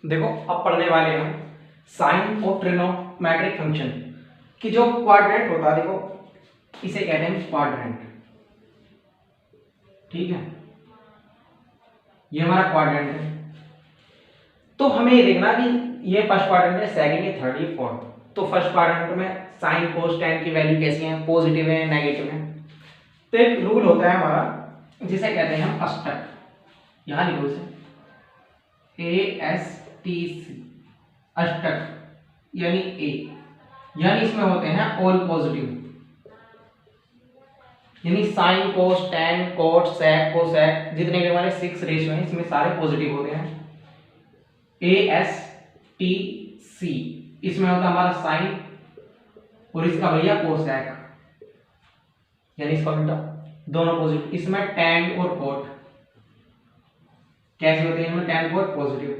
देखो अब पढ़ने वाले हैं साइन और ट्रिग्नोमेट्रिक फंक्शन कि जो क्वाड्रेंट होता है, देखो इसे कहते हैं क्वाड्रेंट। ठीक है, ये हमारा क्वाड्रेंट है। तो हमें ये देखना कि ये फर्स्ट क्वाड्रेंट है, सेकंड है, थर्ड है, फोर्थ। तो फर्स्ट क्वाड्रेंट में साइन कोस टेन की वैल्यू कैसी है, पॉजिटिव है, नेगेटिव है। तो एक रूल होता है हमारा जिसे कहते हैं हम अष्टक। यहां लिखो इसे ASTC, अष्टक यानी ए, यानी इसमें होते हैं ऑल पॉजिटिव, यानी sine cos tan cot sec cosec जितने भी हमारे 6 रेशियो हैं इसमें सारे पॉजिटिव होते हैं। ASTC इसमें होता है हमारा साइन और इसका भैया कोसेक, यानी इसका उल्टा, दोनों पॉजिटिव। इसमें टेन और कोट कैसे होते हैं, इनमें टेन कोट पॉजिटिव,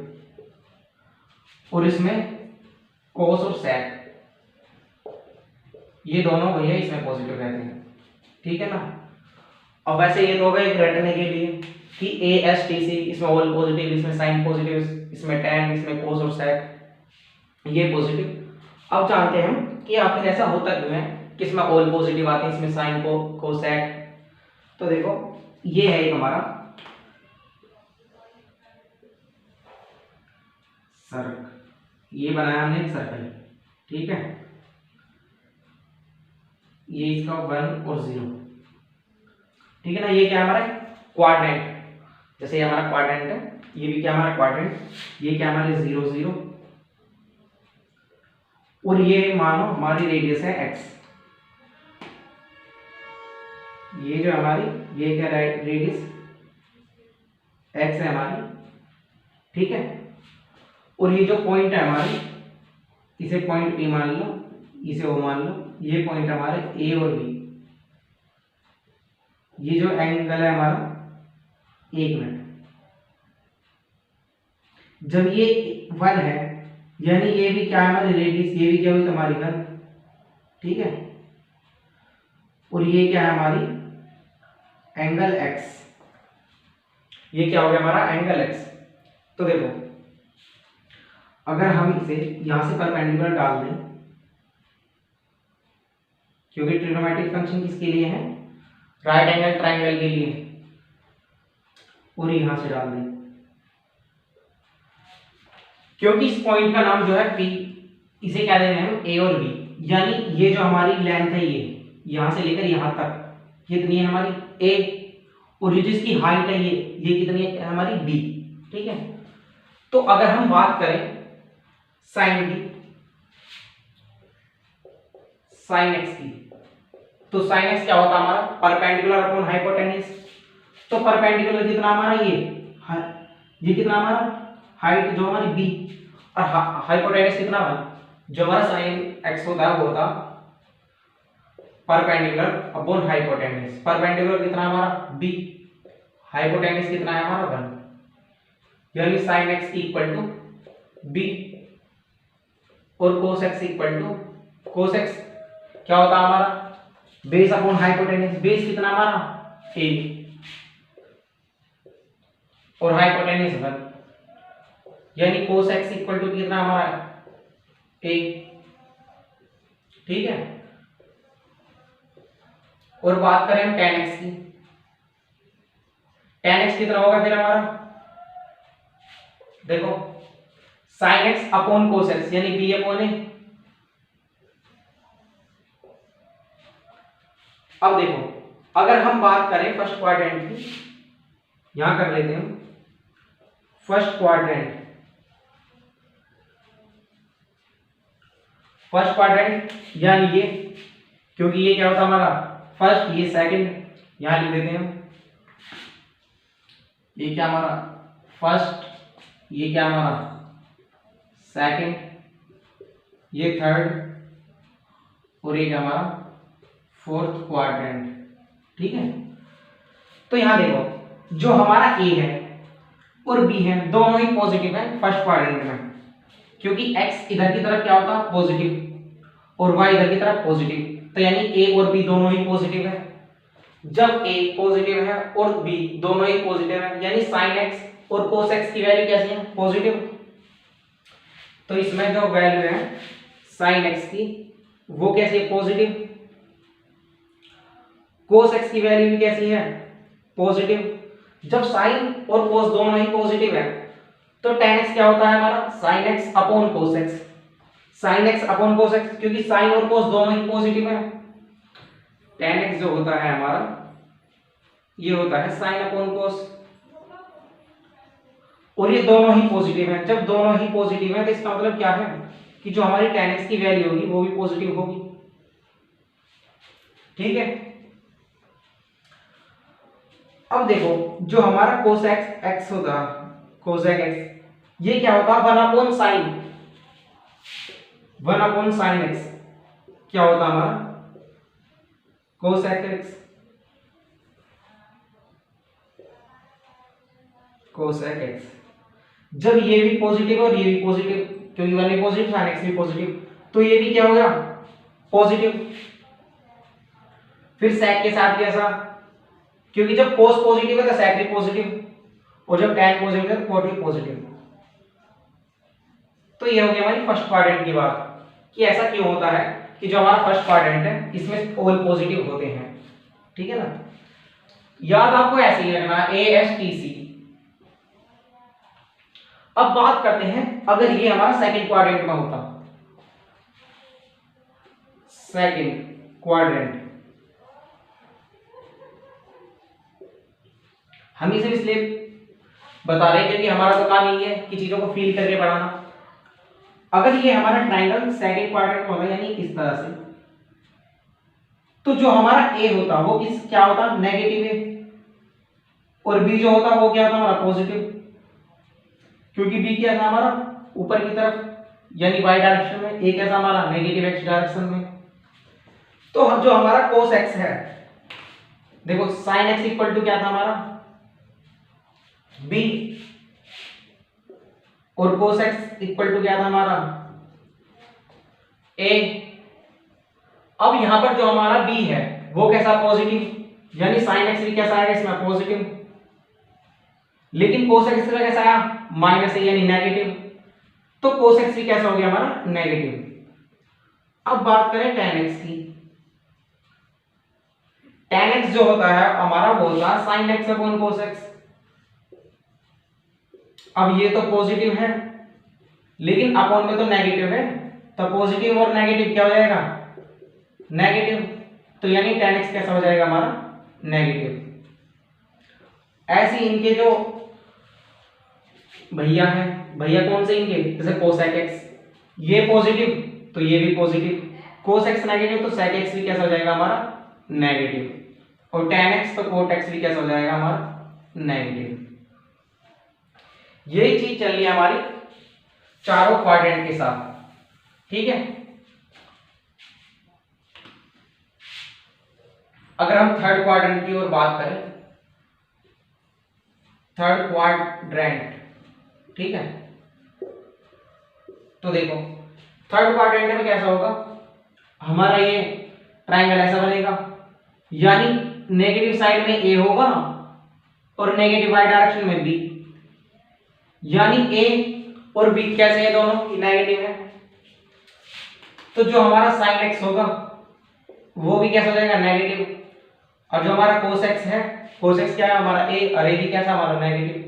और इसमें कोस और सेक ये दोनों भैया इसमें पॉजिटिव रहते हैं। ठीक है ना। अब वैसे ये तो होगा एक रटने के लिए कि ASTC इसमें ऑल पॉजिटिव, इसमें साइन पॉजिटिव, इसमें टेन, इसमें कोस और सेक ये पॉजिटिव। अब जानते हैं हम कि आखिर ऐसा होता क्यों है कि इसमें ऑल पॉजिटिव आते हैं, इसमें साइन कोसेक। तो देखो ये है एक हमारा सर्कल, ये बनाया हमने एक सर्कल। ठीक है, ये इसका 1 और 0। ठीक है ना। ये क्या है हमारा क्वाड्रेंट, जैसे ये हमारा क्वाड्रेंट है, ये भी क्या हमारा क्वाड्रेंट, ये क्या हमारे 0 0, और ये मानो हमारी रेडियस है x। ये जो हमारी ये क्या रेडियस x है हमारी। ठीक है, और ये जो पॉइंट है हमारी, इसे पॉइंट P मान लो, इसे O मान लो। ये पॉइंट हमारे A और B। ये जो एंगल है हमारा, 1 मिनट, जब ये 1 है यानी ये भी क्या है हमारी रेडियस, ये भी क्या हुई तुम्हारी 1। ठीक है, और ये क्या है हमारी एंगल x, ये क्या हो गया हमारा एंगल x। तो देखो अगर हम इसे यहां से परपेंडिकुलर डाल दें, क्योंकि ट्रिग्नोमेट्रिक फंक्शन किसके लिए है, राइट एंगल ट्रायंगल के लिए, और यहां से डाल दें, क्योंकि इस पॉइंट का नाम जो है P, इसे क्या दे रहे हैं हम A और B, यानी ये जो हमारी लेंथ है ये यहां से लेकर यहां तक कितनी है हमारी A, और ये जिसकी हाइट है ये कितनी है हमारी B। ठीक है, तो अगर हम बात करें साइन की, साइन x की, तो साइन x क्या होता है हमारा परपेंडिकुलर अपॉन हाइपोटेन्यूज। तो परपेंडिकुलर कितना हमारा ये कितना हमारा हाइट जो हमारी b, और हाइपोटेन्यूज कितना है, जो हमारा साइन x होता है वो होता परपेंडिकुलर अपॉन हाइपोटेन्यूज। परपेंडिकुलर कितना हमारा b, हाइपोटेन्यूज कितना है हमारा 1, यानी sine x equal to b और cos x equal to cos x क्या होता है हमारा बेस अपॉन हाइपोटेन्यूज। बेस कितना हमारा a और हाइपोटेन्यूज 1, यानी कोस x इक्वल टू कितना हमारा a। ठीक है, और बात करें हम tan x की, tan x कितना होगा फिर हमारा, देखो sin x upon cos x यानी b अपॉन a। अब देखो अगर हम बात करें फर्स्ट क्वाड्रेंट की, यहां कर लेते हैं फर्स्ट क्वाड्रेंट। फर्स्ट क्वाड्रेंट यानी ये, क्योंकि ये क्या होता है हमारा फर्स्ट, ये सेकंड, यहां लिख देते हैं ये क्या हमारा फर्स्ट, ये क्या हमारा सेकंड, ये थर्ड, और ये क्या हमारा फोर्थ क्वाड्रेंट। ठीक है, तो यहां देखो जो हमारा A है और B है दोनों ही पॉजिटिव है फर्स्ट क्वाड्रेंट में, क्योंकि x इधर की तरफ क्या होता है पॉजिटिव और y इधर की तरफ पॉजिटिव, तो यानी A और B दोनों ही पॉजिटिव है। जब A पॉजिटिव है और B दोनों ही पॉजिटिव है, यानी sin x और cos x की वैल्यू कैसी है पॉजिटिव। तो इसमें जो वैल्यू है साइन एक्स की वो कैसी है, पॉजिटिव। कोस एक्स की वैल्यू भी कैसी है, पॉजिटिव। जब साइन और कोस दोनों ही पॉजिटिव है तो tan x क्या होता है हमारा, sine x upon cos x. Sine x upon cos x, क्योंकि साइन और कोस दोनों ही पॉजिटिव है। tan x जो होता है हमारा ये होता है साइन अपॉन कोस, और ये दोनों ही पॉजिटिव है। जब दोनों ही पॉजिटिव है तो इसका मतलब क्या है कि जो हमारी tan x की वैल्यू होगी वो भी पॉजिटिव होगी। ठीक है, अब देखो जो हमारा कोसेक एक्स होता, कोसेक एक्स ये क्या होता, 1 अपॉन साइन एक्स क्या होता हमारा कोसेक एक्स, कोसेक एक्स। जब ये भी पॉजिटिव और ये भी पॉजिटिव, क्योंकि 1 भी पॉजिटिव साइन एक्स भी पॉजिटिव, तो ये भी क्या हो गया, पॉजिटिव। फिर सेक के साथ कैसा, क्योंकि जब कोस पॉजिटिव है तो सेक भी पॉजिटिव, और जब tan पॉजिटिव है तो कोट भी पॉजिटिव। तो ये हो गया हमारी फर्स्ट क्वाड्रेंट की बात कि ऐसा क्यों होता है कि जो हमारा फर्स्ट क्वाड्रेंट है इसमें ऑल पॉजिटिव होते हैं। ठीक है ना, याद आपको ऐसे ही रखना ASTC। अब बात करते हैं अगर ये हमारा सेकंड क्वाड्रेंट में होता, सेकंड क्वाड्रेंट, हम इसे इसलिए बता रहे हैं क्योंकि हमारा तो काम यही है कि चीजों को फील करके पढ़ाना। अगर ये हमारा ट्रायंगल सेकंड क्वाड्रेंट में होगा यानी इस तरह से, तो जो हमारा ए होता वो किस क्या होता, नेगेटिव है, और बी जो होता वो क्या होता हमारा पॉजिटिव, क्योंकि बी क्या था हमारा ऊपर की तरफ यानी वाई डायरेक्शन में, ए कैसा हमारा नेगेटिव एक्स डायरेक्शन में। तो जो हमारा कोस एक्स है, देखो साइन एक्स इक्वल टू क्या था हमारा बी, और कोस एक्स इक्वल टू क्या था हमारा ए। अब यहां पर जो हमारा बी है वो कैसा पॉजिटिव, यानी साइन एक्स भी कैसा आएगा इसमें पॉजिटिव, लेकिन कोस एक्स का कैसा आया माइनस ए यानी नेगेटिव, तो कोस एक्स भी कैसा हो गया हमारा नेगेटिव। अब बात करें tan x की, tan x जो होता है हमारा वो होता है sine x upon cos x. अब ये तो पॉजिटिव है लेकिन अपॉन में तो नेगेटिव है, तो पॉजिटिव और नेगेटिव क्या हो जाएगा नेगेटिव, तो यानी tan x कैसा हो जाएगा हमारा नेगेटिव। ऐसे इनके जो भैया हैं, भैया कौन से इनके, जैसे कोसेक एक्स ये पॉजिटिव तो ये भी पॉजिटिव, कोस एक्स नेगेटिव तो सेक एक्स भी कैसा हो जाएगा हमारा नेगेटिव, और tan x तो कोट एक्स भी कैसा हो जाएगा हमारा नेगेटिव। यही चीज चल रही है हमारी चारों क्वाड्रेंट के साथ। ठीक है, अगर हम थर्ड क्वाड्रेंट की ओर बात करें, थर्ड क्वाड्रेंट, ठीक है, तो देखो थर्ड क्वाड्रेंट में कैसा होगा हमारा ये ट्रायंगल ऐसा बनेगा, यानी नेगेटिव साइड में ए होगा और नेगेटिव वाई डायरेक्शन में बी, यानी ए और बी कैसे है दोनों नेगेटिव है, तो जो हमारा साइन एक्स होगा वो भी कैसा हो जाएगा नेगेटिव, और जो हमारा कोस एक्स है, कोस एक्स क्या है हमारा ए, और ए भी कैसा हमारा negative.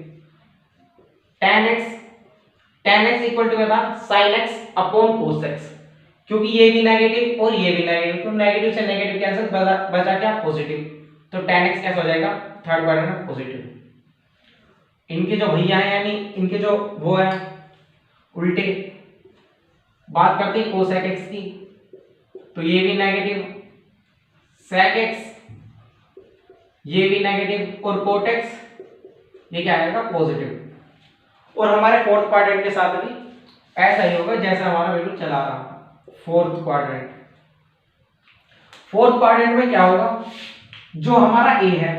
tan x equal to क्या था sin x upon cos x, क्योंकि ये भी नेगेटिव और ये भी नेगेटिव, तो नेगेटिव से नेगेटिव कैंसिल, बचा क्या पॉजिटिव, तो tan x कैसा हो जाएगा थर्ड क्वाड्रेंट में पॉजिटिव। इनके जो भैया हैं यानी इनके जो वो है उल्टे, बात करते हैं कोसेक x की, तो ये भी नेगेटिव, sec x ये भी नेगेटिव, और cot x ये क्या आएगा पॉजिटिव। और हमारे फोर्थ क्वाड्रेंट के साथ भी ऐसा ही होगा जैसा हमारा बिल्कुल चला रहा। फोर्थ क्वाड्रेंट, फोर्थ क्वाड्रेंट में क्या होगा, जो हमारा ए है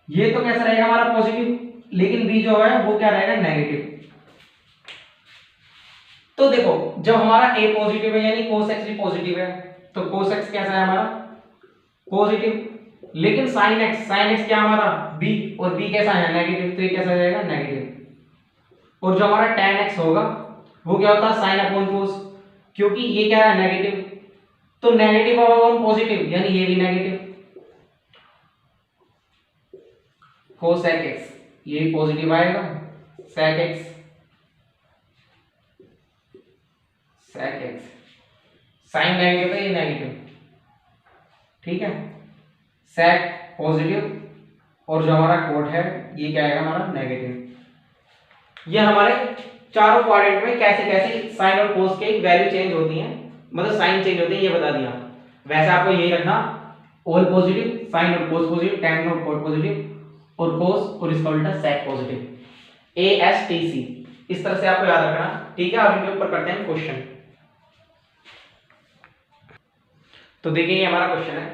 ये तो कैसा रहेगा हमारा पॉजिटिव, लेकिन बी जो है वो क्या रहेगा नेगेटिव। तो देखो जब हमारा ए पॉजिटिव है यानी cos x भी पॉजिटिव है, तो cos x कैसा है हमारा पॉजिटिव, लेकिन sin x क्या हमारा b, और b कैसा है नेगेटिव, तो ये कैसा हो जाएगा नेगेटिव। और जो हमारा tan x होगा वो क्या होता है साइन अपॉन कोस, क्योंकि ये क्या है नेगेटिव, तो नेगेटिव अपॉन पॉजिटिव यानी ये भी नेगेटिव, कोसेक x ये भी पॉजिटिव आएगा, सेक x साइन नेगेटिव है ये नेगेटिव, ठीक है, सेक पॉजिटिव और जो हमारा कोट है ये क्या आएगा हमारा नेगेटिव। ये हमारे चारों क्वाड्रेंट में कैसे कैसे साइन और कोस के वैल्यू चेंज होती हैं, मतलब साइन चेंज होते हैं ये बता दिया। वैसे आपको यही रखना ऑल पॉजिटिव, साइन और कोस पॉजिटिव, tan और कोट पॉजिटिव और कोस और इसका उल्टा सेक पॉजिटिव, ASTC इस तरह से आपको याद रखना, ठीक है। अब इनके ऊपर करते हैं क्वेश्चन। तो देखिए ये हमारा क्वेश्चन है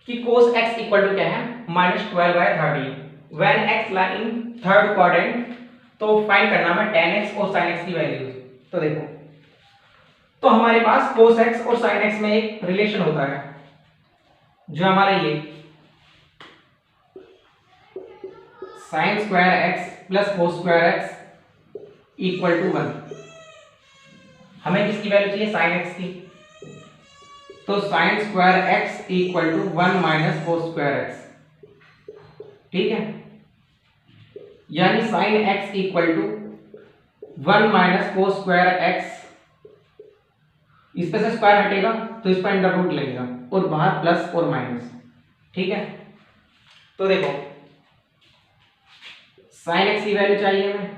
कि cos x इक्वल टू क्या है -12/13 when x lie in third quadrant, तो फाइंड करना है tan x और sin x की वैल्यूज। तो देखो तो हमारे पास cos x और sin x में एक रिलेशन होता है जो हमारा ये sin square x plus cos square x equal to 1। हमें किसकी वैल्यू चाहिए sin x की, तो sin square x equal to 1 minus cos square x, ठीक है, यानी sin x equal to 1 minus cos square x, इस पे से स्क्वायर हटेगा तो इस पर अंडर रूट लगेगा और बाहर प्लस और माइनस, ठीक है। तो देखो sin x की वैल्यू चाहिए हमें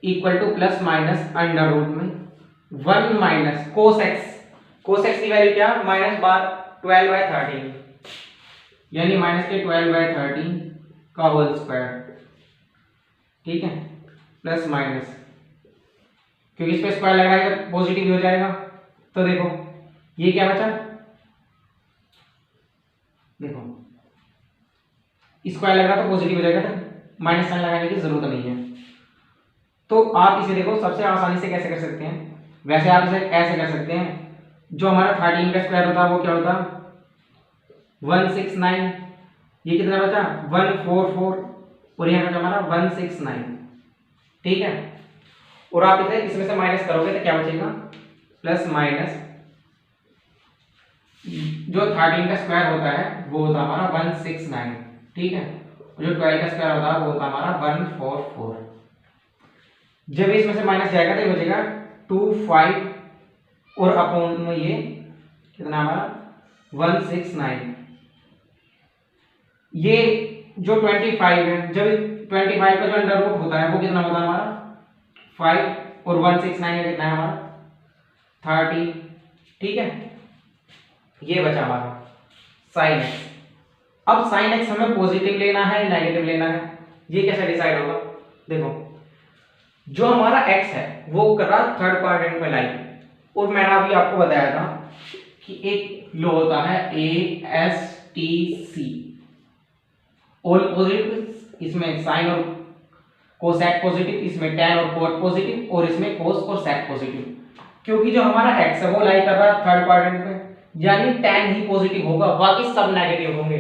equal to plus minus under root में 1 माइनस cos x की वैल्यू क्या -12/13 यानी माइनस के 12/13 का होल स्क्वायर, ठीक है, प्लस माइनस क्योंकि इस पे स्क्वायर लगाएगा तो पॉजिटिव हो जाएगा। तो देखो ये क्या बचा, देखो स्क्वायर लगा तो पॉजिटिव हो जाएगा, तो माइनस साइन लगाने की जरूरत नहीं है। तो आप इसे देखो सबसे आसानी से कैसे कर सकते हैं, वैसे आप इसे ऐसे कर सकते हैं, जो हमारा 13 का स्क्वायर होता है वो क्या होता है 169, ये कितना बचा 144 और यहाँ बचा हमारा 169, ठीक है। और आप इसे इसमें से माइनस करोगे तो क्या बचेगा प्लस माइनस, जो 13 का स्क्वायर होता है वो होता हमारा 169, ठीक है, और जो 12 का स्क्वायर होता है वो होता हमारा 144। जब इसमें से माइनस जाएगा तो ये बचेगा 25 और अपॉन में ये कितना हमारा 169। ये जो 25 है, जब 25 का जो अंडर रूट होता है वो कितना होता है हमारा 5 और 169 कितना है हमारा 30, ठीक है। ये बचा हमारा sin x। अब sin x हमें पॉजिटिव लेना है नेगेटिव लेना है, ये कैसे डिसाइड होगा, देखो जो हमारा x है वो कर रहा थर्ड क्वाड्रेंट में लाई, और मैंने अभी आपको बताया था कि एक लो होता है ASTC ऑल पॉजिटिव, इसमें साइन और कोसेक पॉजिटिव, इसमें tan और कोट पॉजिटिव और इसमें कोस और सेक पॉजिटिव। क्योंकि जो हमारा x है वो लाई कर रहा है थर्ड क्वाड्रेंट में, यानी tan ही पॉजिटिव होगा, बाकी सब नेगेटिव होंगे,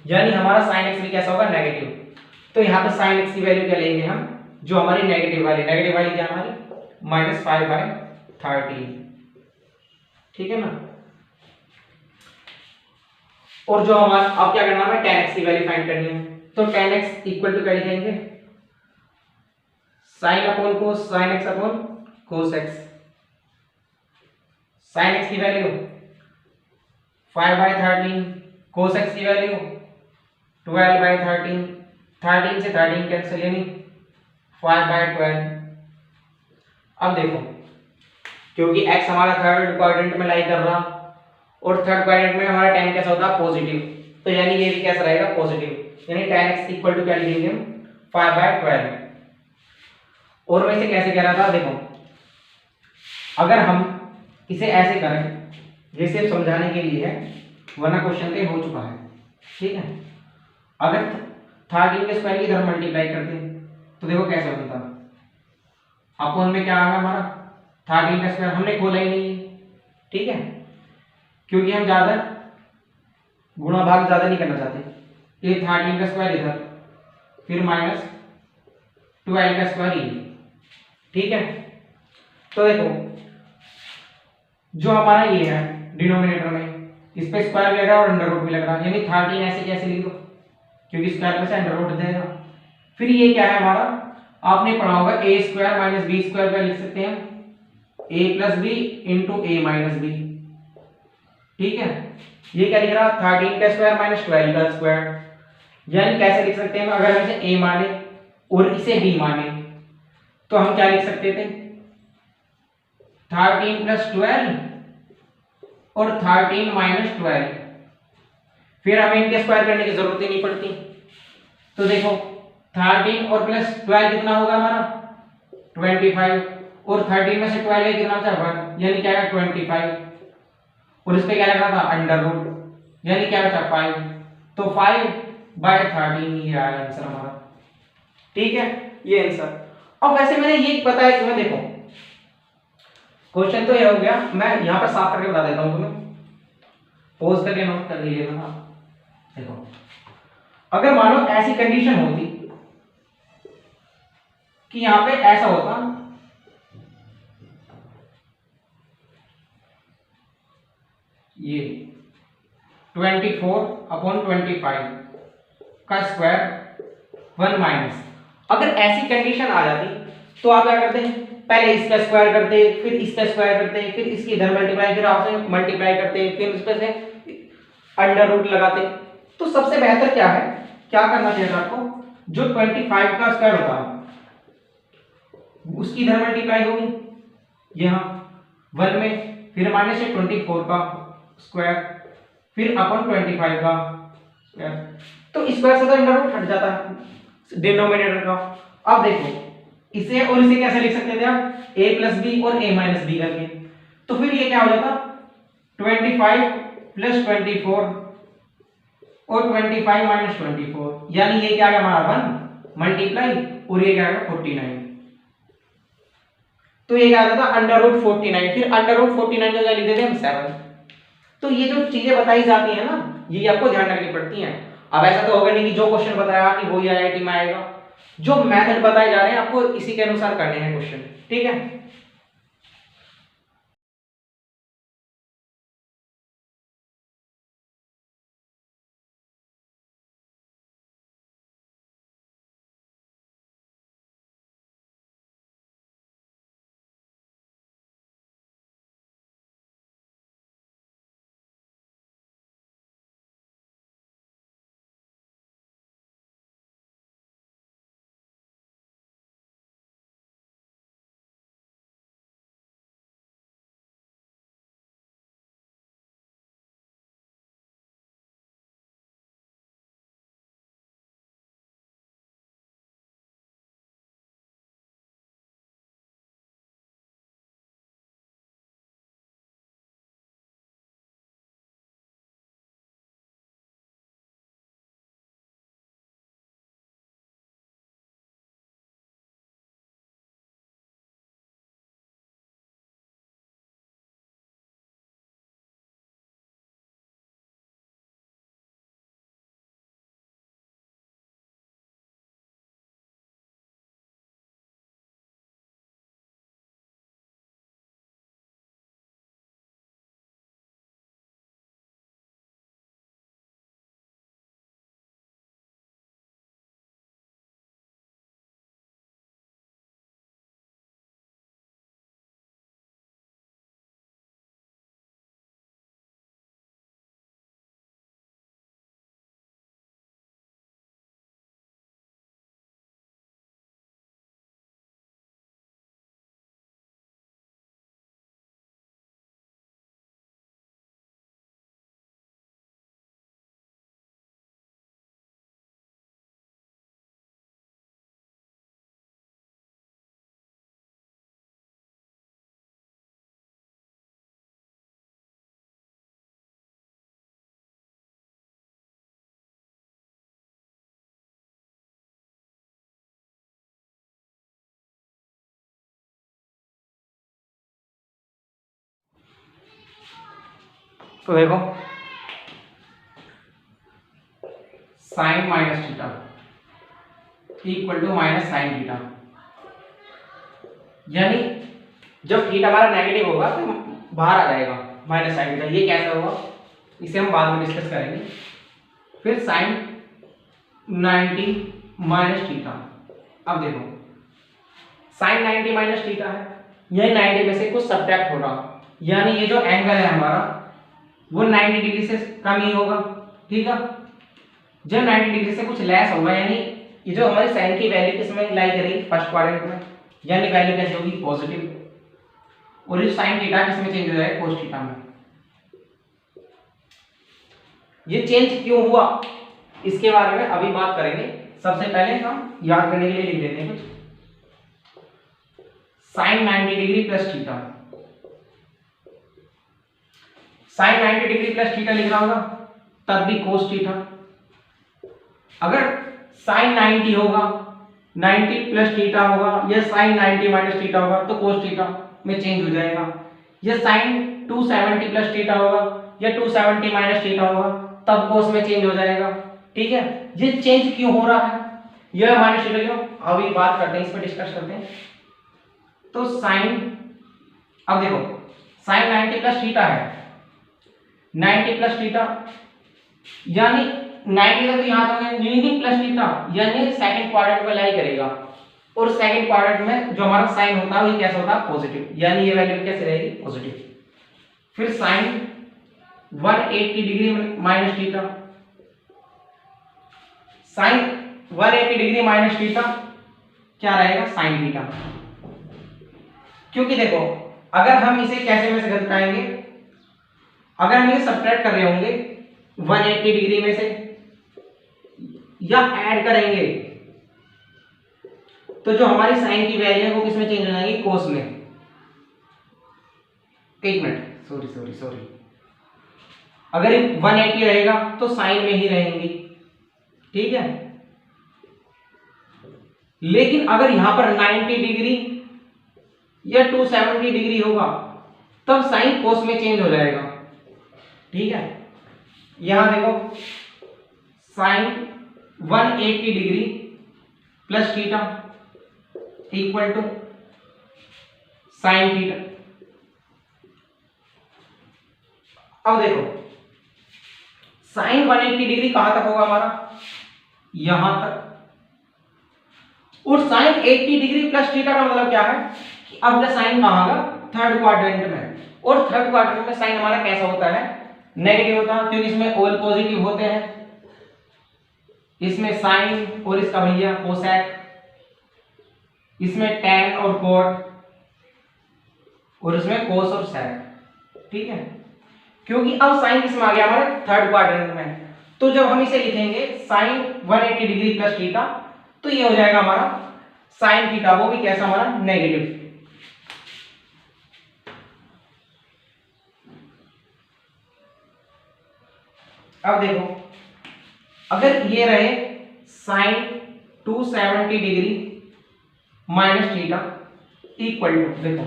यानी हमारा sin x भी कैसा होगा नेगेटिव। तो यहाँ पे sin x की वैल्यू क्या लेंगे हम, जो हमारी नेगेटिव वाली क्या हमारी -5/13, ठीक है ना। और जो हमारा अब क्या करना है tan x की वैल्यू फाइंड करनी है, तो tan x इक्वल टू क्या लिखेंगे sin upon cos, sin x upon cos x। sin x की वैल्यू 5/13, cos x की वैल्यू 12/13, 13 से 13 कैंसिल यानी 5/12। अब देखो क्योंकि x हमारा थर्ड क्वाड्रेंट में लाई कर रहा और थर्ड क्वाड्रेंट में हमारा tan कैसा होता है पॉजिटिव, तो यानी ये भी कैसा रहेगा पॉजिटिव, यानी tan x इक्वल टू क्या लिखेंगे हम 5/12। और मैं इसे कैसे कह रहा था, देखो अगर हम इसे ऐसे करें, ये सिर्फ समझाने के लिए है वरना क्वेश्चन पे हो चुका है, ठीक है। अगर 13 के स्क्वायर की इधर मल्टीप्लाई करते हैं तो देखो कैसे बनता, अपॉन में क्या आ गया हमारा 13 का स्क्वायर, हमने खोला ही नहीं है, ठीक है, क्योंकि हम ज्यादा गुणा भाग ज्यादा नहीं करना चाहते। ये 13 का स्क्वायर इधर, फिर -12 का स्क्वायर ये, ठीक है, तो देखो जो हमारा ये है डिनोमिनेटर में, इस पे स्क्वायर भी लग रहा है और अंडर रूट भी लग रहा है, यानी 13 ऐसे कैसे लिख दो, क्योंकि स्क्वायर में से अंडर रूट जाएगा। फिर ये क्या है हमारा, आपने पढ़ा होगा ए स्क्वायर माइनस बी स्क्वायर का लिख सकते हैं ए प्लस बी इंटू ए माइनस बी। ठीक है, ये क्या लिख रहा 13 का स्क्वायर माइनस 12 का स्क्वायर, यानी कैसे लिख सकते हैं, अगर हम इसे ए माने और इसे बी माने तो हम क्या लिख सकते थे 13 प्लस 12 और 13 माइनस 12, फिर हमें इनके स्क्वायर करने की जरूरत ही नहीं पड़ती। तो देखो 13 और प्लस 12 कितना होगा हमारा 25, और 13 में से 12 कितना था 1, यानी क्या है 25, और इस पे क्या लगा था अंडर रूट, यानी क्या बचा 5, तो 5/13 ये आया आंसर हमारा। ठीक है, ये आंसर। अब वैसे मैंने ये बताया तुम्हें, देखो क्वेश्चन तो ये हो गया, मैं यहां पर साफ करके बता देता हूं तुम्हें, पॉज करके नोट कर लीजिएगा। देखो अगर मान लो ऐसी कंडीशन होती कि यहां पे ऐसा होता ये 24/25 का स्क्वायर 1 माइनस, अगर ऐसी कंडीशन आ जाती तो आप क्या करते हैं, पहले इसका स्क्वायर करते, फिर इसका स्क्वायर करते, फिर इसकी इधर मल्टीप्लाई, फिर आपसे मल्टीप्लाई करते, फिर उस पे से अंडर रूट लगाते। तो सबसे बेहतर क्या है, क्या करना चाहिए आपको, जो 25 का स्क्वायर होता है उसकी इधर मल्टीप्लाई होगी यहाँ 1 में, फिर माइनस से 24 का स्क्वायर, फिर अपन 25 का स्क्वायर, तो स्क्वायर से तो अंडर रूट हट जाता है डिनोमिनेटर का। अब देखो इसे और इसे कैसे लिख सकते थे आप, a प्लस बी और a माइनस बी करके, तो फिर ये क्या हो जाता 25 प्लस 24 और 25 माइनस 24, यानी ये क्या आ गया हमारा 1 मल्टीप्लाई, और ये क्या आ गया 49, तो ये क्या आ जाता अंडर रूट 49, फिर अंडर रूट 49 का क्या लिख देते हैं हम 7। तो ये जो चीजें बताई जाती है ना, ये आपको ध्यान रखनी पड़ती हैं। अब ऐसा तो होगा नहीं कि जो क्वेश्चन बताया कि वो ही आईआईटी में आएगा, जो मेथड बताए जा रहे हैं आपको इसी के अनुसार करने हैं क्वेश्चन। ठीक है, तो देखो sine minus theta equal to minus sine theta, यानी जब थीटा हमारा नेगेटिव होगा तो बाहर आ जाएगा माइनस साइन थीटा। ये कैसा होगा इसे हम बाद में डिस्कस करेंगे। फिर साइन 90 माइनस थीटा। अब देखो साइन 90 माइनस थीटा है, यह 90 में से कुछ सब्ट्रैक्ट होगा, यानी ये जो एंगल है हमारा वो 90 डिग्री से कम ही होगा। ठीक है, जब 90 डिग्री से कुछ लेस होगा यानी ये जो हमारी साइन की वैल्यू किसमें लाई करेगी, फर्स्ट क्वाड्रेंट में, यानी वैल्यू कैसे होगी, पॉजिटिव। और ये साइन थीटा किसमें चेंज हो जाएगा, कोस थीटा में। ये चेंज क्यों हुआ इसके बारे में अभी बात करेंगे। सबसे पहले हम याद करने के लिए लिख देते हैं कुछ, sine 90 degree plus theta. Sine 90 degree plus theta लिख रहा होगा तब भी कोस थीटा। अगर साइन 90 होगा 90 प्लस थीटा होगा या साइन 90 माइनस थीटा होगा तो कोस थीटा में चेंज हो जाएगा। या साइन 270 प्लस थीटा होगा या 270 माइनस थीटा होगा तब कोस में चेंज हो जाएगा। ठीक है, ये चेंज क्यों हो रहा है, यह माइनस थीटा क्यों, अभी बात करते हैं, इस पर डिस्कस करते हैं। तो साइन, अब देखो साइन 90 प्लस थीटा है, 90 प्लस थीटा यानी 90 तक तो यहाँ तक है, 90 प्लस थीटा यानी सेकंड क्वाड्रेंट में लाई करेगा। और सेकंड क्वाड्रेंट में जो हमारा साइन होता है वो कैसा होता है, पॉजिटिव, यानी ये वैल्यू कैसे रहेगी, पॉजिटिव। फिर sine 180 degree minus theta. Sine 180 degree minus theta क्या रहेगा, साइन थीटा। क्योंकि देखो अगर हम इसे कैसे में से घटाएंगे, अगर हम इसे सब्ट्रैक्ट कर रहे होंगे 180 डिग्री में से या ऐड करेंगे तो जो हमारी साइन की वैल्यू है वो किसमें चेंज हो जाएगी, कोस में। एक मिनट, सॉरी, अगर 180 रहेगा तो साइन में ही रहेंगी। ठीक है, लेकिन अगर यहां पर 90 डिग्री या 270 डिग्री होगा तब साइन कोस में चेंज हो जाएगा। ठीक है, यहां देखो sine 180 degree plus theta equal to sine theta. अब देखो साइन 180 डिग्री कहां तक होगा हमारा, यहां तक। और साइन 80 डिग्री प्लस थीटा का मतलब क्या है कि अब का साइन कहां का, थर्ड क्वाड्रेंट में। और थर्ड क्वाड्रेंट में साइन हमारा कैसा होता है, नेगेटिव होता है, क्योंकि इसमें ऑल पॉजिटिव होते हैं। इसमें साइन और इसका भैया कोसेक, इसमें टेन और कोट, और इसमें कोस और सेक। ठीक है, क्योंकि अब साइन किसमें आ गया, हमारे थर्ड क्वाड्रेंट में। तो जब हम इसे लिखेंगे साइन 180 डिग्री प्लस थीटा तो ये हो जाएगा हमारा साइन थीटा, वो भी कैसा हमारा, नेगेटिव। अब देखो अगर ये रहे sine 270 degree minus theta equal to, देखो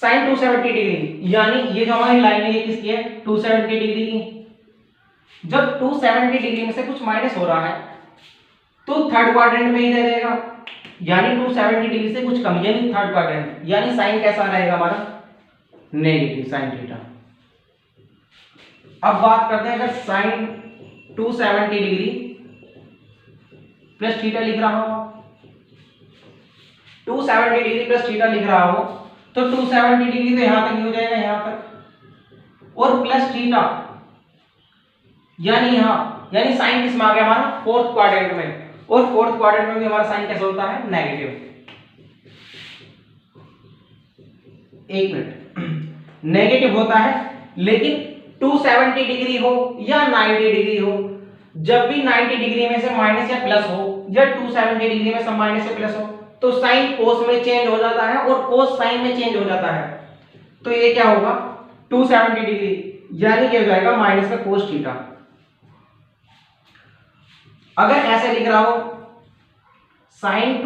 साइन 270 डिग्री यानी ये जो हमारी लाइन है ये किसकी है, 270 डिग्री की। जब 270 डिग्री में से कुछ माइनस हो रहा है तो थर्ड क्वाड्रेंट में ही दे देगा, यानी 270 डिग्री से कुछ कम, यानी थर्ड क्वाड्रेंट, यानी साइन कैसा रहेगा हमारा, नेगेटिव साइन थीटा। अब बात करते हैं अगर साइन 270 डिग्री प्लस थीटा लिख रहा हो, 270 डिग्री प्लस थीटा लिख रहा हो तो 270 डिग्री तो यहां तक ही हो जाएगा, यहां तक, और प्लस थीटा यानी यहां, यानी साइन किस में आ गया हमारा, फोर्थ क्वाड्रेंट में। और फोर्थ क्वाड्रेंट में भी हमारा साइन कैसा होता है, नेगेटिव। एक मिनट, नेगेटिव होता है, लेकिन 270 डिग्री हो या 90 डिग्री हो, जब भी 90 डिग्री में से माइनस या प्लस हो या 270 डिग्री में से माइनस या प्लस हो तो साइन कोस में चेंज हो जाता है और कोस साइन में चेंज हो जाता है। तो ये क्या होगा, 270 डिग्री यानी ये हो जाएगा माइनस का कोस थीटा। अगर ऐसे लिख रहा हो sine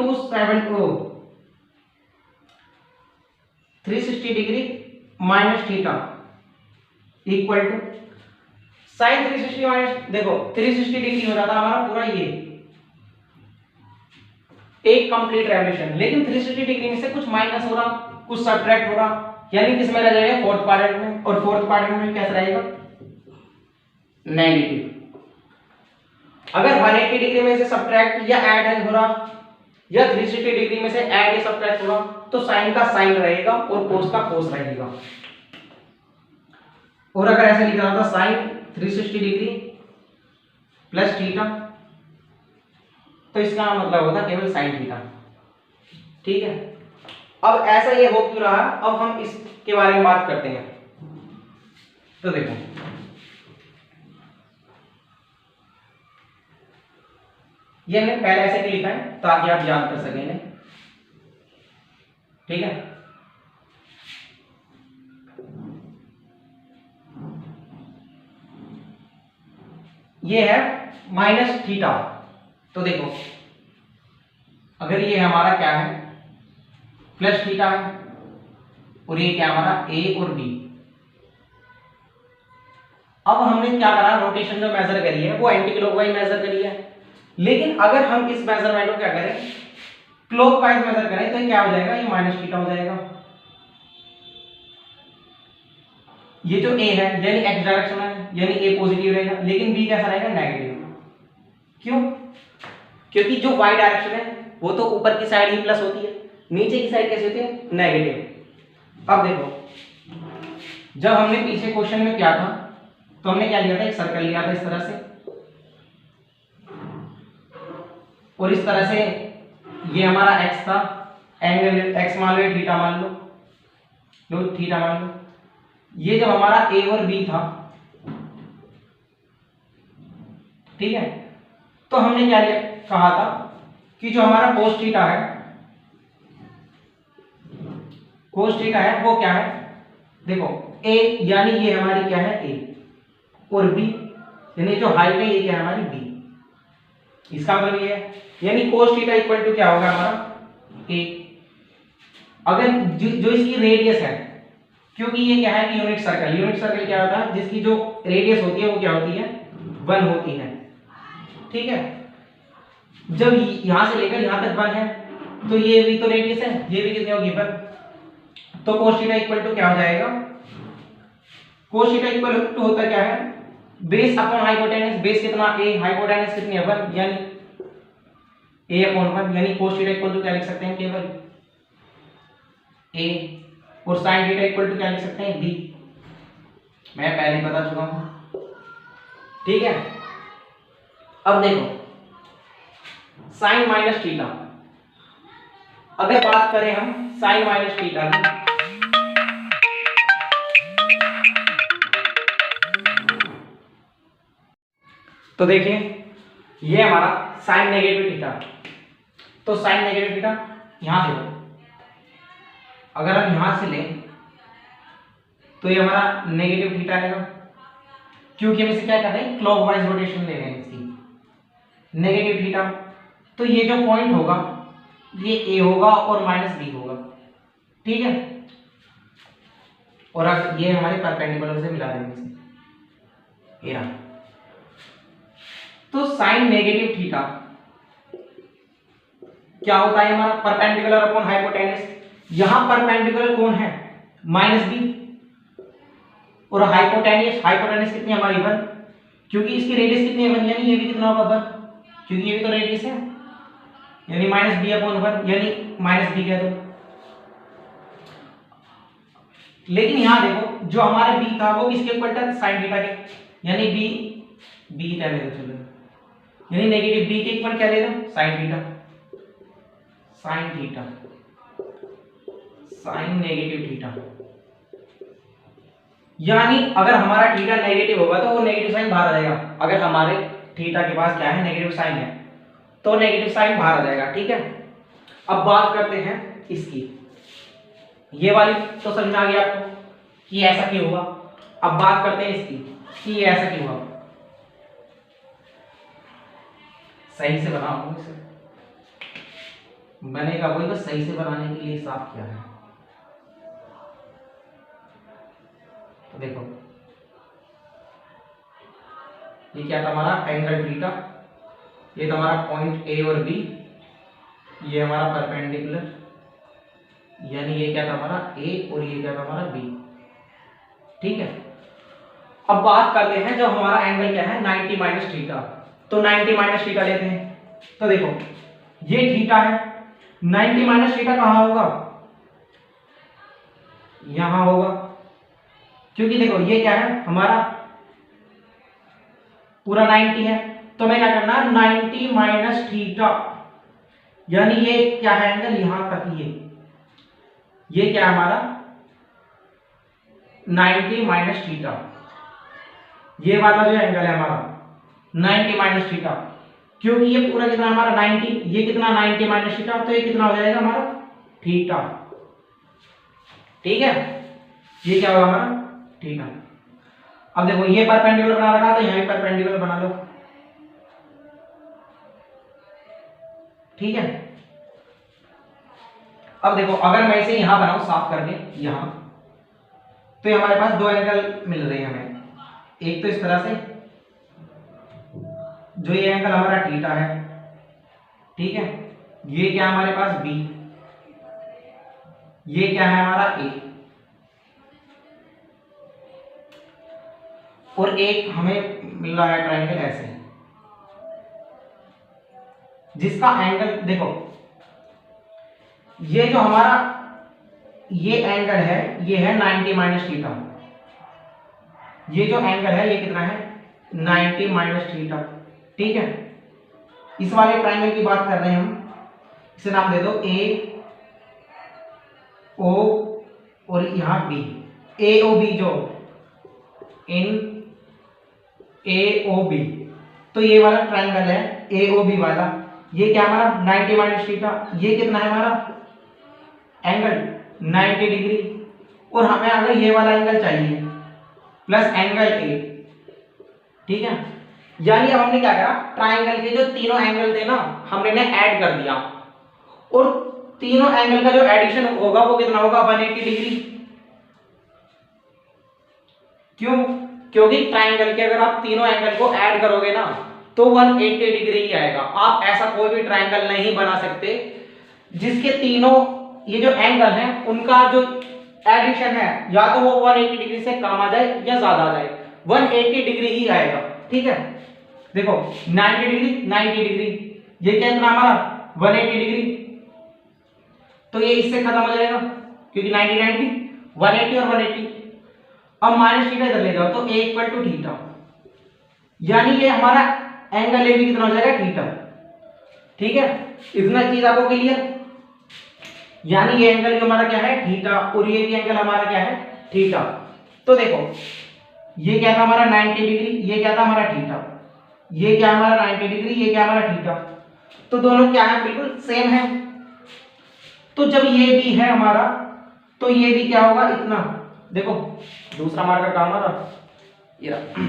360 degree minus theta equal to sine 360 minus, देखो 360 डिग्री हो जाता है हमारा पूरा ये, एक कंप्लीट रेवोल्यूशन, लेकिन 360 डिग्री में से कुछ माइनस हो रहा, कुछ सब्ट्रैक्ट हो रहा, यानी किस में रह जाएगा, फोर्थ क्वाड्रेंट में, और फोर्थ क्वाड्रेंट में कैसा रहेगा, नेगेटिव। अगर 180 डिग्री में से सब्ट्रैक्ट या ऐड हो रहा, या 360 डिग्री में से ऐड या सब्ट्रैक्ट हो रहा, तो साइन का साइन रहेगा और कोस का कोस रहेगा। और अगर ऐसे लिखा होता साइन 360 डिग्री प्लस थीटा, तो इसका मतलब होता केवल साइन थीटा। ठीक है, अब ऐसा ये हो क्यों रहा, अब हम इसके बारे में बात करते हैं। तो देखो, ये हमने पहले ऐसे क्यों लिखा है, ताकि आप याद कर सकें इन्हें। ठीक है, ये है माइनस थीटा। तो देखो, अगर ये हमारा क्या है, प्लस थीटा है, और ये क्या हमारा ए और बी। अब हमने क्या करा, रोटेशन जो मेजर करी है वो एंटी क्लॉकवाइज मेजर करी है, लेकिन अगर हम इस मेजरमेंट को क्या करें, क्लॉकवाइज मेजर करें, तो क्या हो जाएगा, ये माइनस थीटा हो जाएगा। ये जो ए है यानी एक्स डायरेक्शन है, यानी ए पॉजिटिव रहेगा, लेकिन बी कैसा रहेगा, नेगेटिव। क्यों, क्योंकि जो वाई डायरेक्शन है वो तो ऊपर की साइड ही प्लस होती है, नीचे की साइड कैसी होती है, नेगेटिव। अब देखो, जब हमने पीछे क्वेश्चन में क्या था, तो हमने क्या लिया था, एक सर्कल लिया था इस तरह से, और इस तरह से ये हमारा एक्स था, एंगल एक्स मान लो, थीटा मान लो, थीटा मान लो। ये जब हमारा ए और बी था, ठीक है, तो हमने क्या कहा था कि जो हमारा कोस थीटा है, कोस थीटा है वो क्या है, देखो ए यानी ये हमारी क्या है, ए, और बी यानी जो हाइट है ये क्या है, हमारी बी। इसका मतलब ये है, यानी कोस थीटा इक्वल टू क्या होगा, हमारा ए। अगर जो इसकी रेडियस है, क्योंकि ये क्या है कि यूनिट सर्कल क्या होता है, जिसकी जो रेडियस होती है वो क्या होती है, 1 होती है। ठीक है, जब यहां से लेकर यहां तक 1 है, तो ये भी तो रेडियस है, ये भी कितनी होगी, 1। तो cos थीटा इक्वल टू क्या हो जाएगा, cos थीटा इक्वल टू होता क्या है, बेस अपॉन हाइपोटेनस। बेस कितना, a, हाइपोटेनस कितनी है, 1, यानी a अपॉन 1, यानी cos थीटा इक्वल टू क्या लिख सकते हैं, केवल a, और sin थीटा इक्वल टू क्या लिख सकते हैं, b। मैं पहले ही बता चुका हूं। ठीक है, अब देखो sin माइनस थीटा, अगर बात करें हम sin माइनस थीटा की, तो देखिए ये हमारा sin नेगेटिव थीटा। तो sin नेगेटिव थीटा यहां देखो, अगर हम यहां से लें तो ये हमारा नेगेटिव थीटा आएगा, क्योंकि हम इसे क्या कर रहे हैं, क्लॉकवाइज रोटेशन ले रहे हैं इसकी, नेगेटिव थीटा। तो ये जो पॉइंट होगा ये ए होगा और माइनस बी होगा। ठीक है, और अब ये हमारे परपेंडिकुलर से मिला देंगे इसे, ये रहा। तो साइन नेगेटिव थीटा क्या होता है, हमारा परपेंडिकुलर अपॉन हाइपोटेनस। यहां परपेंडिकुलर कौन है, माइनस बी, और हाइपोटेनस कितनी है हमारी, 1, क्योंकि इसकी रेडियस कितनी है, 1, यानी ये भी कितना होगा, 1, क्योंकि ये भी तो रेडियस है, यानी माइनस बी अपॉन 1, यानी माइनस बी कह दो। लेकिन यहां देखो जो हमारे बी था वो किसके इक्वल था, साइन थीटा के, यानी बी क्या ले दो, चलो, यानी नेगेटिव बी के इक्वल क्या ले दो, sine theta, sine negative theta. यानी अगर हमारा थीटा नेगेटिव होगा तो वो नेगेटिव साइन बाहर आ जाएगा। अगर हमारे थीटा के पास क्या है, नेगेटिव साइन है, तो नेगेटिव साइन बाहर आ जाएगा। ठीक है, अब बात करते हैं इसकी, ये वाली तो समझ में आ गया आपको कि ऐसा क्यों हुआ। अब बात करते हैं इसकी कि ये ऐसा क्यों हुआ। सही से बनाओ, इसे बनेगा वही, बस सही से बनाने के लिए साफ किया है। तो देखो ये क्या था, हमारा एंगल थीटा, ये था हमारा पॉइंट ए और बी, ये हमारा परपेंडिकुलर, यानी ये क्या था हमारा ए और ये क्या था हमारा बी। ठीक है, अब बात करते हैं जब हमारा एंगल क्या है 90 माइनस थीटा, तो 90 माइनस थीटा लेते हैं। तो देखो ये थीटा है, 90 माइनस थीटा कहाँ होगा, यहां होगा, क्योंकि देखो ये क्या है हमारा पूरा 90 है, तो हमें क्या करना है 90 माइनस थीटा, यानी ये क्या है एंगल यहां तक, ये क्या है हमारा 90 माइनस थीटा, ये वाला जो एंगल है हमारा 90 माइनस थीटा, क्योंकि ये पूरा कितना हमारा 90, ये कितना 90 माइनस थीटा, तो ये कितना हो जाएगा हमारा थीटा। ठीक है, ये क्या होगा हमारा थीटा। अब देखो ये परपेंडिकुलर बना रखा, तो यहां भी परपेंडिकुलर बना लो। ठीक है, अब देखो अगर मैं इसे यहां बनाऊं साफ करके यहां, तो ये हमारे पास दो एंगल मिल रहे हैं हमें, एक तो इस तरह से, जो ये एंगल हमारा थीटा है, ठीक है, ये क्या हमारे पास बी, ये क्या है हमारा ए, और एक हमें मिल रहा है ट्रायंगल ऐसे, जिसका एंगल देखो ये जो हमारा ये एंगल है, ये है 90 माइनस थीटा, ये जो एंगल है ये कितना है 90 माइनस थीटा। ठीक है, इस वाले ट्रायंगल की बात कर रहे हैं हम, इसे नाम दे दो ए ओ और यहां बी, ए ओ बी, जो इन ए ओ बी, तो ये वाला ट्रायंगल है ए ओ बी वाला, ये क्या हमारा 90 माइनस थीटा, ये कितना है हमारा एंगल 90 डिग्री, और हमें अगर ये वाला एंगल चाहिए प्लस एंगल ए। ठीक है, यानी अब हमने क्या करा, ट्रायंगल के जो तीनों एंगल थे ना हमने ऐड कर दिया, और तीनों एंगल का जो एडिशन होगा वो कितना होगा 180 डिग्री। क्यों, क्योंकि ट्रायंगल के अगर आप तीनों एंगल को ऐड करोगे ना तो 180 डिग्री ही आएगा। आप ऐसा कोई भी ट्रायंगल नहीं बना सकते जिसके तीनों ये जो एंगल हैं उनका जो एडिशन है या तो वो 180 डिग्री से कम आ जाए या ज्यादा आ जाए, 180 डिग्री ही आएगा। ठीक है, देखो 90 डिग्री 90 डिग्री, ये क्या इतना हमारा 180 डिग्री, तो ये इससे खत्म हो जाएगा क्योंकि 90 90 180 और 180। अब माइनस थीटा इधर ले जाओ तो a इक्वल टू थीटा, यानी ये हमारा एंगल ए भी कितना हो जाएगा थीटा। ठीक है, इतना चीज आपको क्लियर, यानी ये एंगल हमारा क्या है थीटा, और ये भी एंगल हमारा क्या है थीटा। तो देखो ये क्या था हमारा 90 डिग्री, ये क्या था हमारा थीटा, ये क्या हमारा 90 डिग्री, ये क्या हमारा थीटा, तो दोनों क्या है बिल्कुल सेम है। तो जब ये भी है हमारा तो ये भी क्या होगा इतना, देखो दूसरा मार्कर का हमारा ये रहा,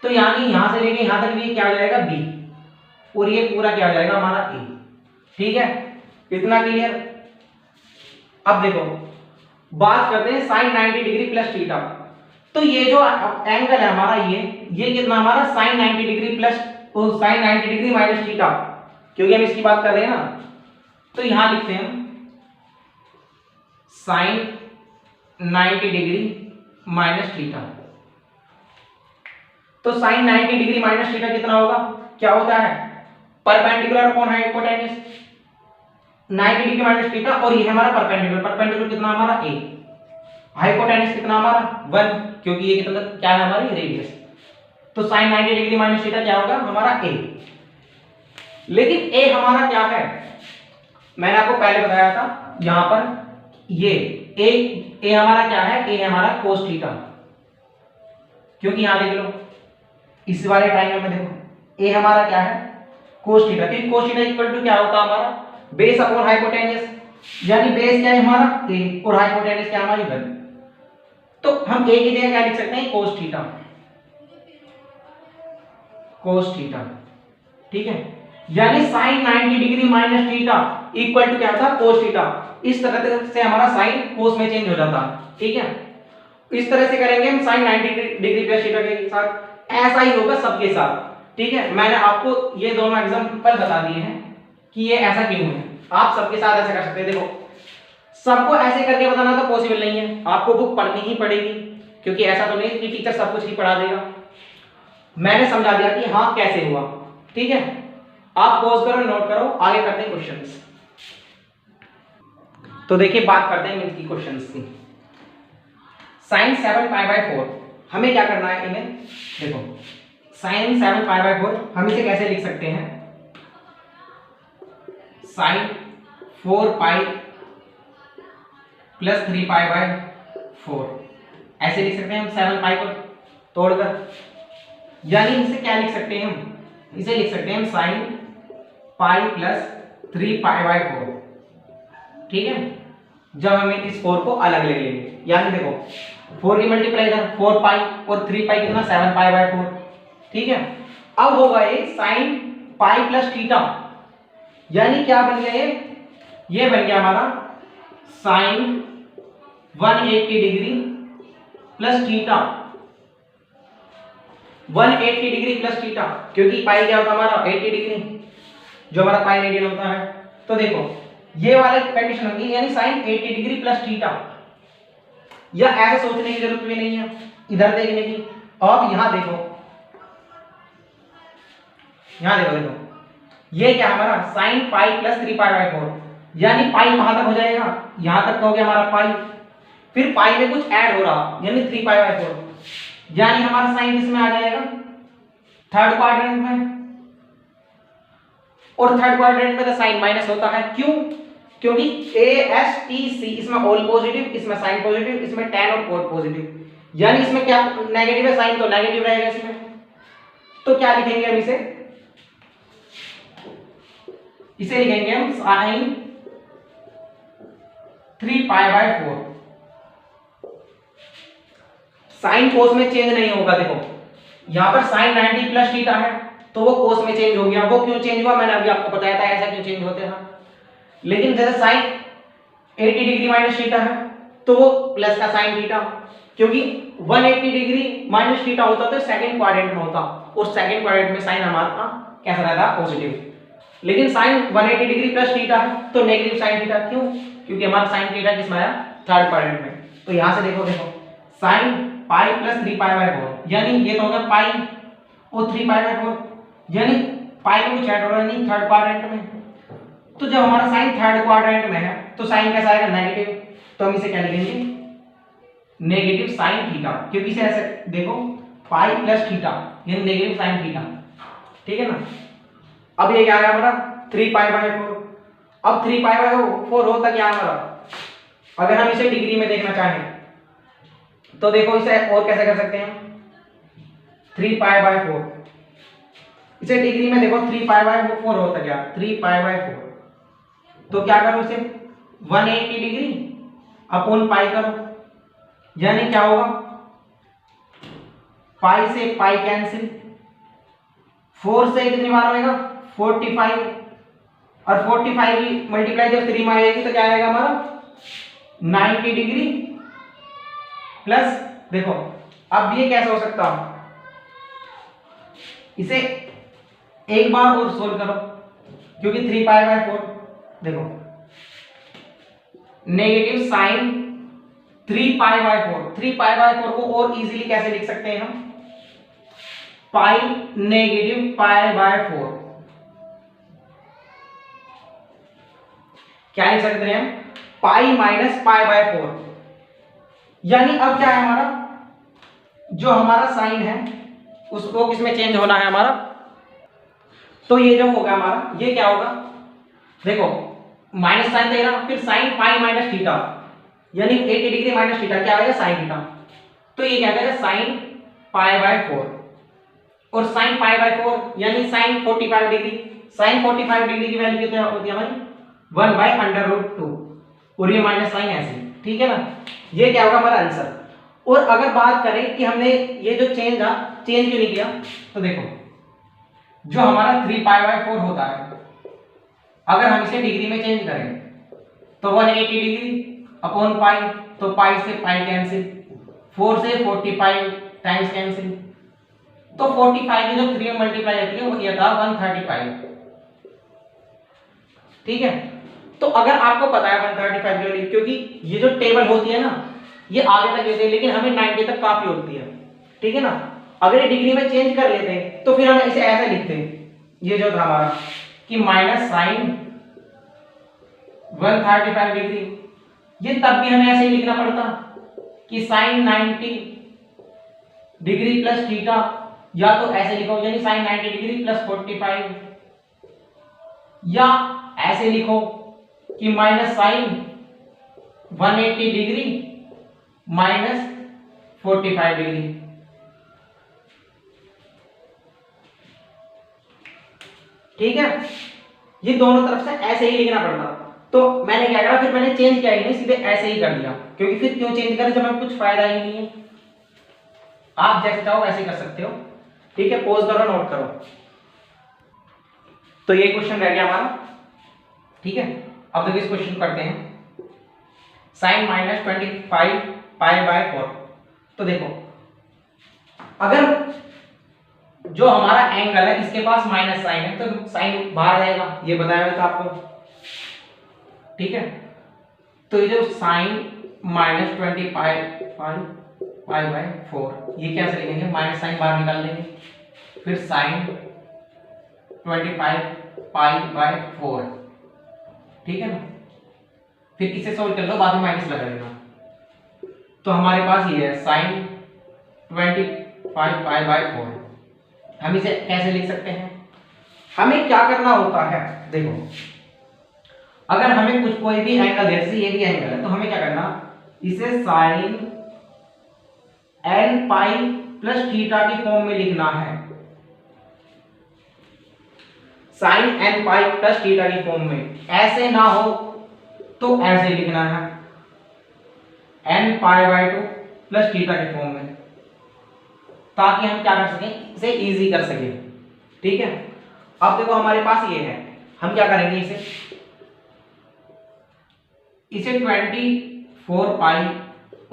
तो यानी यहां से लेके यहां तक भी क्या हो जाएगा बी, और ये पूरा क्या हो जाएगा हमारा ए। ठीक है, इतना क्लियर। अब देखो बात करते हैं साइन 90 डिग्री प्लस थीटा, तो ये जो एंगल है हमारा ये कितना हमारा sine 90 degree plus sine 90 degree minus theta, क्योंकि हम इसकी बात कर रहे हैं ना, तो यहां लिखते हैं साइन 90 डिग्री माइनस थीटा। तो साइन 90 डिग्री माइनस थीटा कितना होगा, क्या होता है perpendicular upon hypotenuse, 90 degree minus theta, और ये हमारा परपेंडिकुलर, परपेंडिकुलर कितना हमारा a, हाइपोटेन्यूज कितना हमारा 1, क्योंकि ये कितना क्या है हमारी रेडियस, तो साइन 90 डिग्री माइनस थीटा क्या होगा हमारा a। लेकिन a हमारा क्या है, मैंने आपको पहले बताया था यहां पर ये a हमारा क्या है, a हमारा cos थीटा, क्योंकि यहां देख लो इस वाले ट्रायंगल में देखो a हमारा क्या है cos थीटा, क्योंकि cos थीटा इक्वल टू क्या होता है हमारा बेस अपॉन हाइपोटेन्यूज, यानी बेस क्या है हमारा a और हाइपोटेन्यूज क्या हमारी 1, तो हम a की जगह क्या लिख सकते हैं cos थीटा, cos थीटा। ठीक है, यानी sin 90 degree minus theta equal to क्या था cos थीटा। इस तरह से हमारा साइन cos में चेंज हो जाता है। ठीक है, इस तरह से करेंगे हम sin 90 डिग्री प्लस थीटा के साथ, ऐसा ही होगा सबके साथ। ठीक है, मैंने आपको ये दोनों एग्जांपल बता दिए हैं कि ये ऐसा क्यों है। आप सबके साथ ऐसा कर सकते हैं। देखो सबको ऐसे करके बताना तो पॉसिबल नहीं है, आपको बुक पढ़नी ही पड़ेगी, क्योंकि ऐसा तो नहीं कि टीचर सब कुछ ही पढ़ा देगा। मैंने समझा दिया कि हाँ कैसे हुआ, ठीक है। आप पॉज करो, नोट करो, आगे करते हैं क्वेश्चंस। तो देखिए बात करते हैं मिनट की क्वेश्चंस की। sin 7π/4 हमें क्या करना है इन्हें। देखो sin 7π/4 हम इसे कैसे लिख सकते हैं, sin 4π + 3π/4 ऐसे लिख सकते हैं हम 7π को तोड़कर। यानी इसे क्या लिख सकते हैं हम, इसे लिख सकते हैं हम sin π + 3π/4, ठीक है। जब हम इस 4 को अलग ले लेंगे, यानी देखो 4 की मल्टीप्लाई कर 4π और 3π कितना 7π/4, ठीक है। अब होगा ये sin π + थीटा, यानी क्या बन गया ये बन गया हमारा sin 180 degree plus theta, 180 degree plus theta, क्योंकि पाई क्या होता है हमारा 80 डिग्री, जो हमारा पाई रेडियन होता है। तो देखो ये वाला कंडीशन होगी, यानी sin 80 डिग्री प्लस थीटा। या ऐसे सोचने की जरूरत भी नहीं है, इधर देखने की। अब यहां देखो, यहां देखो, देखो ये क्या हमारा sin π + 3π/4, यानी पाई कहां तक हो जाएगा, यहां तक तो हो गया हमारा पाई, फिर पाई में कुछ ऐड हो रहा यानी 3π/4, यानी हमारा साइन इसमें आ जाएगा थर्ड क्वाड्रेंट में। और थर्ड क्वाड्रेंट में तो साइन माइनस होता है, क्यों, क्योंकि ASTC इसमें ऑल पॉजिटिव, इसमें साइन पॉजिटिव, इसमें tan और cot पॉजिटिव, यानी इसमें क्या नेगेटिव है, साइन तो नेगेटिव रहेगा इसमें। तो क्या लिखेंगे हम इसे लिखेंगे हम sin 3π/4। साइन कोस में चेंज नहीं होगा। देखो यहां पर sin 90 प्लस थीटा है तो वो कोस में चेंज हो गया। वो क्यों चेंज हुआ मैंने अभी आपको बताया था, ऐसा क्यों चेंज होते हैं। लेकिन जैसे sin 80 डिग्री माइनस थीटा है तो वो प्लस का sin थीटा, क्योंकि 180 डिग्री माइनस थीटा होता तो सेकंड क्वाड्रेंट में होता, और सेकंड क्वाड्रेंट में साइन हमारा कैसा रहता पॉजिटिव। लेकिन sin 180 डिग्री प्लस थीटा है तो नेगेटिव sin थीटा, क्यों, क्योंकि हमारा sin थीटा किसमें आया थर्ड क्वाड्रेंट में। तो यहां से देखो sin π + 3π/4, यानी ये तो होगा पाई और 3π/4, यानी पाई में कुछ ऐड हो रहा है नहीं थर्ड क्वाड्रेंट में। तो जब हमारा साइन थर्ड क्वाड्रेंट में है तो साइन कैसा आएगा नेगेटिव, तो हम इसे क्या लिखेंगे नेगेटिव sin थीटा, क्योंकि इसे ऐसे देखो पाई प्लस थीटा यानी नेगेटिव sin थीटा, ठीक है ना। अब ये क्या आया हमारा 3π/4। अब 3π/4 होता क्या हमारा, अगर हम इसे डिग्री में देखना चाहें तो देखो इसे और कैसे कर सकते हैं 3π/4, इसे डिग्री में देखो 3π/4 होता क्या 3π/4, तो क्या करो इसे 180 डिग्री अपॉन पाई करो, यानी क्या होगा पाई से पाई कैंसिल, 4 से कितनी बार होएगा 45, और 45 की मल्टीप्लाई जब 3 में आएगी तो क्या आएगा हमारा 90 डिग्री प्लस। देखो अब ये कैसे हो सकता, इसे एक बार और सोल्व करो, क्योंकि 3π/4 देखो नेगेटिव साइन 3π/4, 3π/4 को और इजीली कैसे लिख सकते हैं हम पाई नेगेटिव π/4, क्या लिख सकते हैं हम पाई माइनस π/4। यानी अब क्या है हमारा जो हमारा साइन है उसको किसमें चेंज होना है हमारा, तो ये जो होगा हमारा ये क्या होगा देखो माइनस साइन दे रहा, फिर साइन पाई माइनस थीटा, यानी 80 डिग्री माइनस थीटा क्या आएगा साइन थीटा, तो ये क्या आएगा साइन π/4, और साइन π/4 यानी साइन 45 डिग्री, साइन 45 डिग्री की वैल्यू कितनी होती है हमारी 1/√2, और ये माइनस साइन ऐसे, ठीक है ना। ये क्या होगा हमारा आंसर। और अगर बात करें कि हमने ये जो चेंज था चेंज क्यों नहीं किया, तो देखो जो हमारा 3π/4 होता है अगर हम इसे डिग्री में चेंज करें तो 180 डिग्री अपॉन पाई, तो पाई से पाई कैंसिल, 4 से 45 टाइम्स कैंसिल, तो 45 की जो 3 में मल्टीप्लाई होती है वो ये था 135, ठीक है। तो अगर आपको पता है 135 की वैल्यू, क्योंकि ये जो टेबल होती है ना ये आगे तक होती है लेकिन हमें 90 तक काफी होती है, ठीक है ना। अगर ये डिग्री में चेंज कर लेते हैं तो फिर हम इसे ऐसे लिखते हैं, ये जो था हमारा कि माइनस साइन 135 डिग्री, ये तब भी हमें ऐसे ही लिखना पड़ता कि साइन 90 डिग्री प्लस थीटा, या तो ऐसे लिखो यानी साइन 90 डिग्री प्लस 45, या ऐसे लिखो कि minus sine 180 degree minus 45 degree. ठीक है, ये दोनों तरफ से ऐसे ही लिखना पड़ता। तो मैंने क्या करा, फिर मैंने चेंज किया ही नहीं, सीधे ऐसे ही कर दिया, क्योंकि फिर क्यों चेंज करें जब हमें कुछ फायदा ही नहीं है। आप जैसे चाहो वैसे ही कर सकते हो, ठीक है। पॉज करो, नोट करो। तो ये क्वेश्चन रह गया हमारा, ठीक है। अब देखो इस क्वेश्चन करते हैं, साइन माइनस 25 पाई बाय 4। तो देखो अगर जो हमारा एंगल है इसके पास माइनस साइन है तो साइन बाहर आएगा, ये बताया था आपको, ठीक है। तो ये जो साइन माइनस 25 पाई बाय 4, ये कैसे लिखेंगे, माइनस साइन बाहर निकाल देंगे, फिर साइन 25 पाई बाय 4, ठीक है ना। फिर इसे सोल्व कर लो, बाद में माइनस लगा देना। तो हमारे पास ये है साइन 25 पाई बाय 4। हम इसे कैसे लिख सकते हैं, हमें क्या करना होता है, देखो अगर हमें कुछ कोई भी एंगल है, जैसे ये भी एंगल है, तो हमें क्या करना, इसे sine n pi plus theta की फॉर्म में लिखना है, sine n pi plus theta की फॉर्म में। ऐसे ना हो तो ऐसे लिखना है, n pi by 2 plus theta की फॉर्म में, ताकि हम क्या कर सकें, इसे इजी कर सकें, ठीक है। अब देखो हमारे पास ये है, हम क्या करेंगे, इसे 24 पाई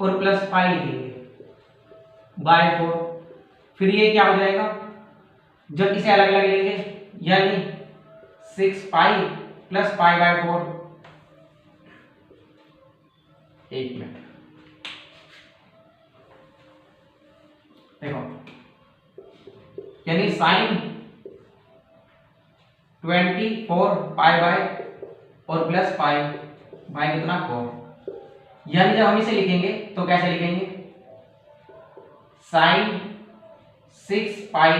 और प्लस पाई लिखेंगे बाय 4। फिर ये क्या हो जाएगा, जब इसे अलग अलग लेंगे, यानी 6 पाई प्लस पाई बाय 4। एक मिनट देखो, यानी साइन 24 पाई बाय और प्लस पाई बाय कितना 4, यानी जब हम इसे लिखेंगे तो कैसे लिखेंगे, sine 6 pi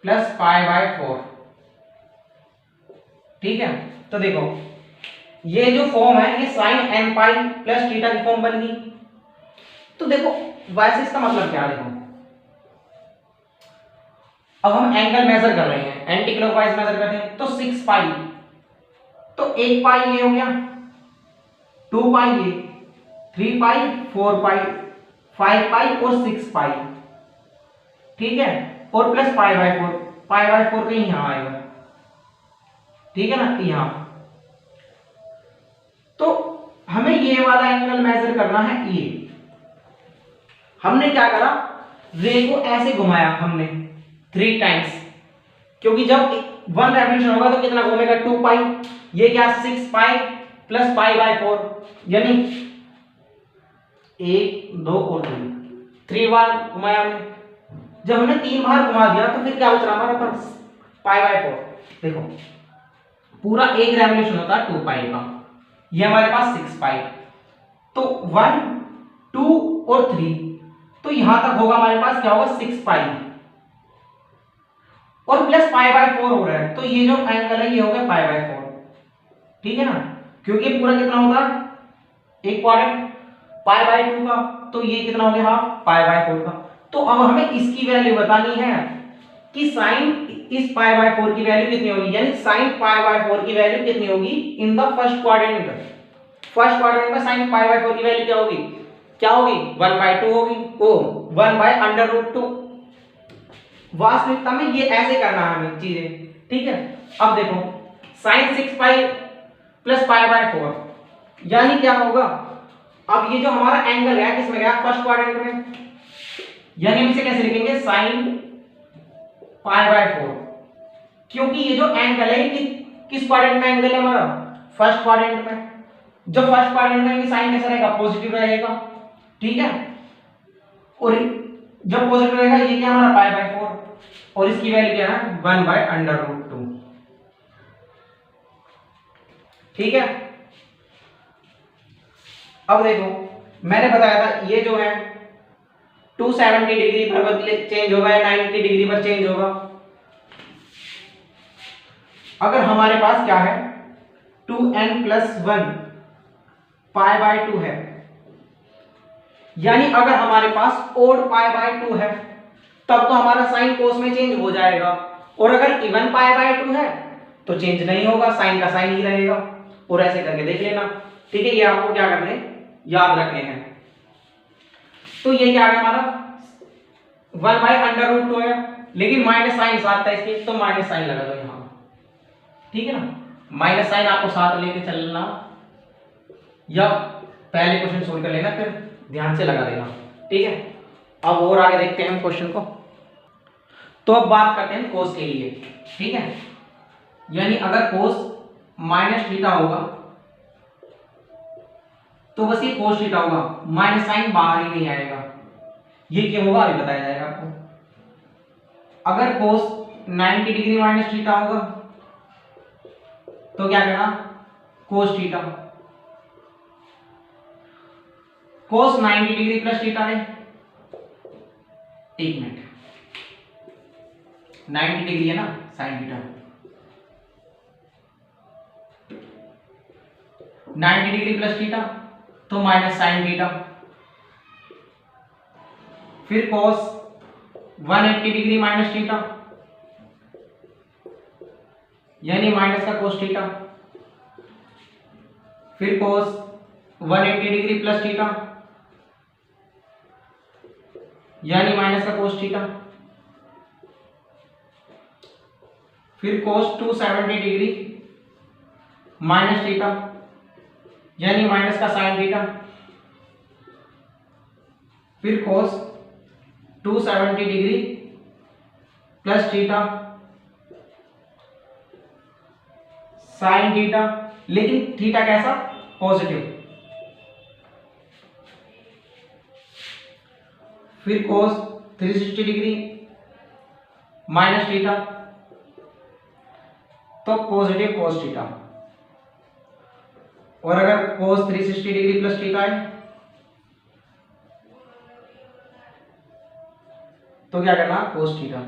plus pi by 4, ठीक है। तो देखो ये जो फॉर्म है ये sine n pi plus theta की फॉर्म बन गई। तो देखो वैसे इसका मतलब क्या, देखो अब हम एंगल मेजर कर रहे हैं, एंटी क्लॉकवाइज मेजर करते हैं, तो 6 पाई, तो 1 पाई ये हो गया, 2 पाई ये, 3 पाई, 4 पाई, 5 पाई और 6 पाई, ठीक है। और plus pi by 4, pi by 4 कहीं यहां आएगा, ठीक है ना, यहां। तो हमें ये वाला एंगल मेजर करना है, ये हमने क्या करा, रे को ऐसे घुमाया हमने 3 टाइम्स, क्योंकि जब 1 रेवोल्यूशन होगा तो कितना घूमेगा, 2 पाई, ये क्या 6 पाई प्लस पाई बाय 4, यानी 1 2 और 3 बार घुमाया हमने। जब हमने 3 बार घुमा दिया तो फिर क्या बच रहा हमारे पास, पाई बाय 4। देखो पूरा एक रेवोल्यूशन होता है 2 पाई का, ये हमारे पास 6 पाई, तो 1 2 और 3, तो यहां तक होगा हमारे पास क्या होगा, 6 पाई और प्लस पाई बाय 4 हो रहा है, तो ये जो एंगल है ये हो गया पाई बाय 4, ठीक है ना, क्योंकि पूरा कितना होता है, एक क्वाड्रेंट पाई बाय 2 का, तो ये कितना हो गया, हाफ पाई बाय 4 का। तो अब हमें इसकी वैल्यू बतानी है कि साइन इस पाई बाय 4 की वैल्यू कितनी होगी, यानी साइन पाई बाय 4 की वैल्यू कितनी होगी in the first quadrant. First quadrant में साइन पाई बाय 4 की वैल्यू क्या होगी, क्या होगी, 1/2 होगी, ओ 1/√2। वास्तविकता में ये ऐसे करना है हमें चीजें, ठीक है। अब देखो sine 6 pi plus pi by 4, यानी क्या होगा, अब ये जो हमारा एंगल है किसमें गया, फर्स्ट क्वाड्रेंट में, यानी हम इसे कैसे लिखेंगे, साइन पाई बाय 4, क्योंकि ये जो एंगल है कि किस क्वाड्रेंट में एंगल है हमारा? फर्स्ट क्वाड्रेंट में। जब फर्स्ट क्वाड्रेंट में साइन कैसा रहेगा? पॉजिटिव रहेगा, ठीक है। और जब पॉजिटिव रहेगा ये क्या हमारा π/4 और इसकी वैल्यू क्या है? 1/√2, ठीक है। अब देखो मैंने बताया था ये जो है 270 डिग्री पर चेंज होगा या 90 डिग्री पर चेंज होगा। अगर हमारे पास क्या है 2n+1 π/2 है, यानी अगर हमारे पास ओड π/2 है तब तो हमारा साइन कोस में चेंज हो जाएगा, और अगर इवन π/2 है तो चेंज नहीं होगा, साइन का साइन ही रहेगा। और ऐसे करके देख लेना, ठीक है। ये आपको क्या करने याद रखने हैं। तो ये क्या है हमारा 1/√2 है, लेकिन माइनस साइन साथ था इसके, तो माइनस साइन लगा दो यहां, ठीक है ना। माइनस साइन आपको साथ लेके चलना, या पहले क्वेश्चन सोल्व कर लेना फिर ध्यान से लगा देना, ठीक है। अब और आगे देखते हैं हम क्वेश्चन को। तो अब बात करते हैं कोस के लिए, ठीक है। यानी अगर कोस -θ होगा तो बस ये cos θ होगा, माइनस साइन बाहर ही नहीं आएगा। ये क्यों होगा अभी बताया जाएगा आपको। अगर cos 90 डिग्री -θ होगा तो क्या करना? cos θ। cos 90 डिग्री प्लस θ है, एक मिनट, 90 डिग्री है ना sin θ, 90 डिग्री प्लस θ तो माइनस साइन θ, फिर cos 180 डिग्री -θ यानी माइनस का cos θ, फिर cos 180 डिग्री प्लस θ यानी माइनस का cos θ, फिर cos 270 डिग्री -θ यानी माइनस का साइन θ, फिर cos 270 डिग्री प्लस θ साइन θ, लेकिन θ कैसा? पॉजिटिव, फिर cos 360 डिग्री -θ तो पॉजिटिव cos θ, और अगर cos 360 डिग्री प्लस θ है तो क्या करना? cos θ,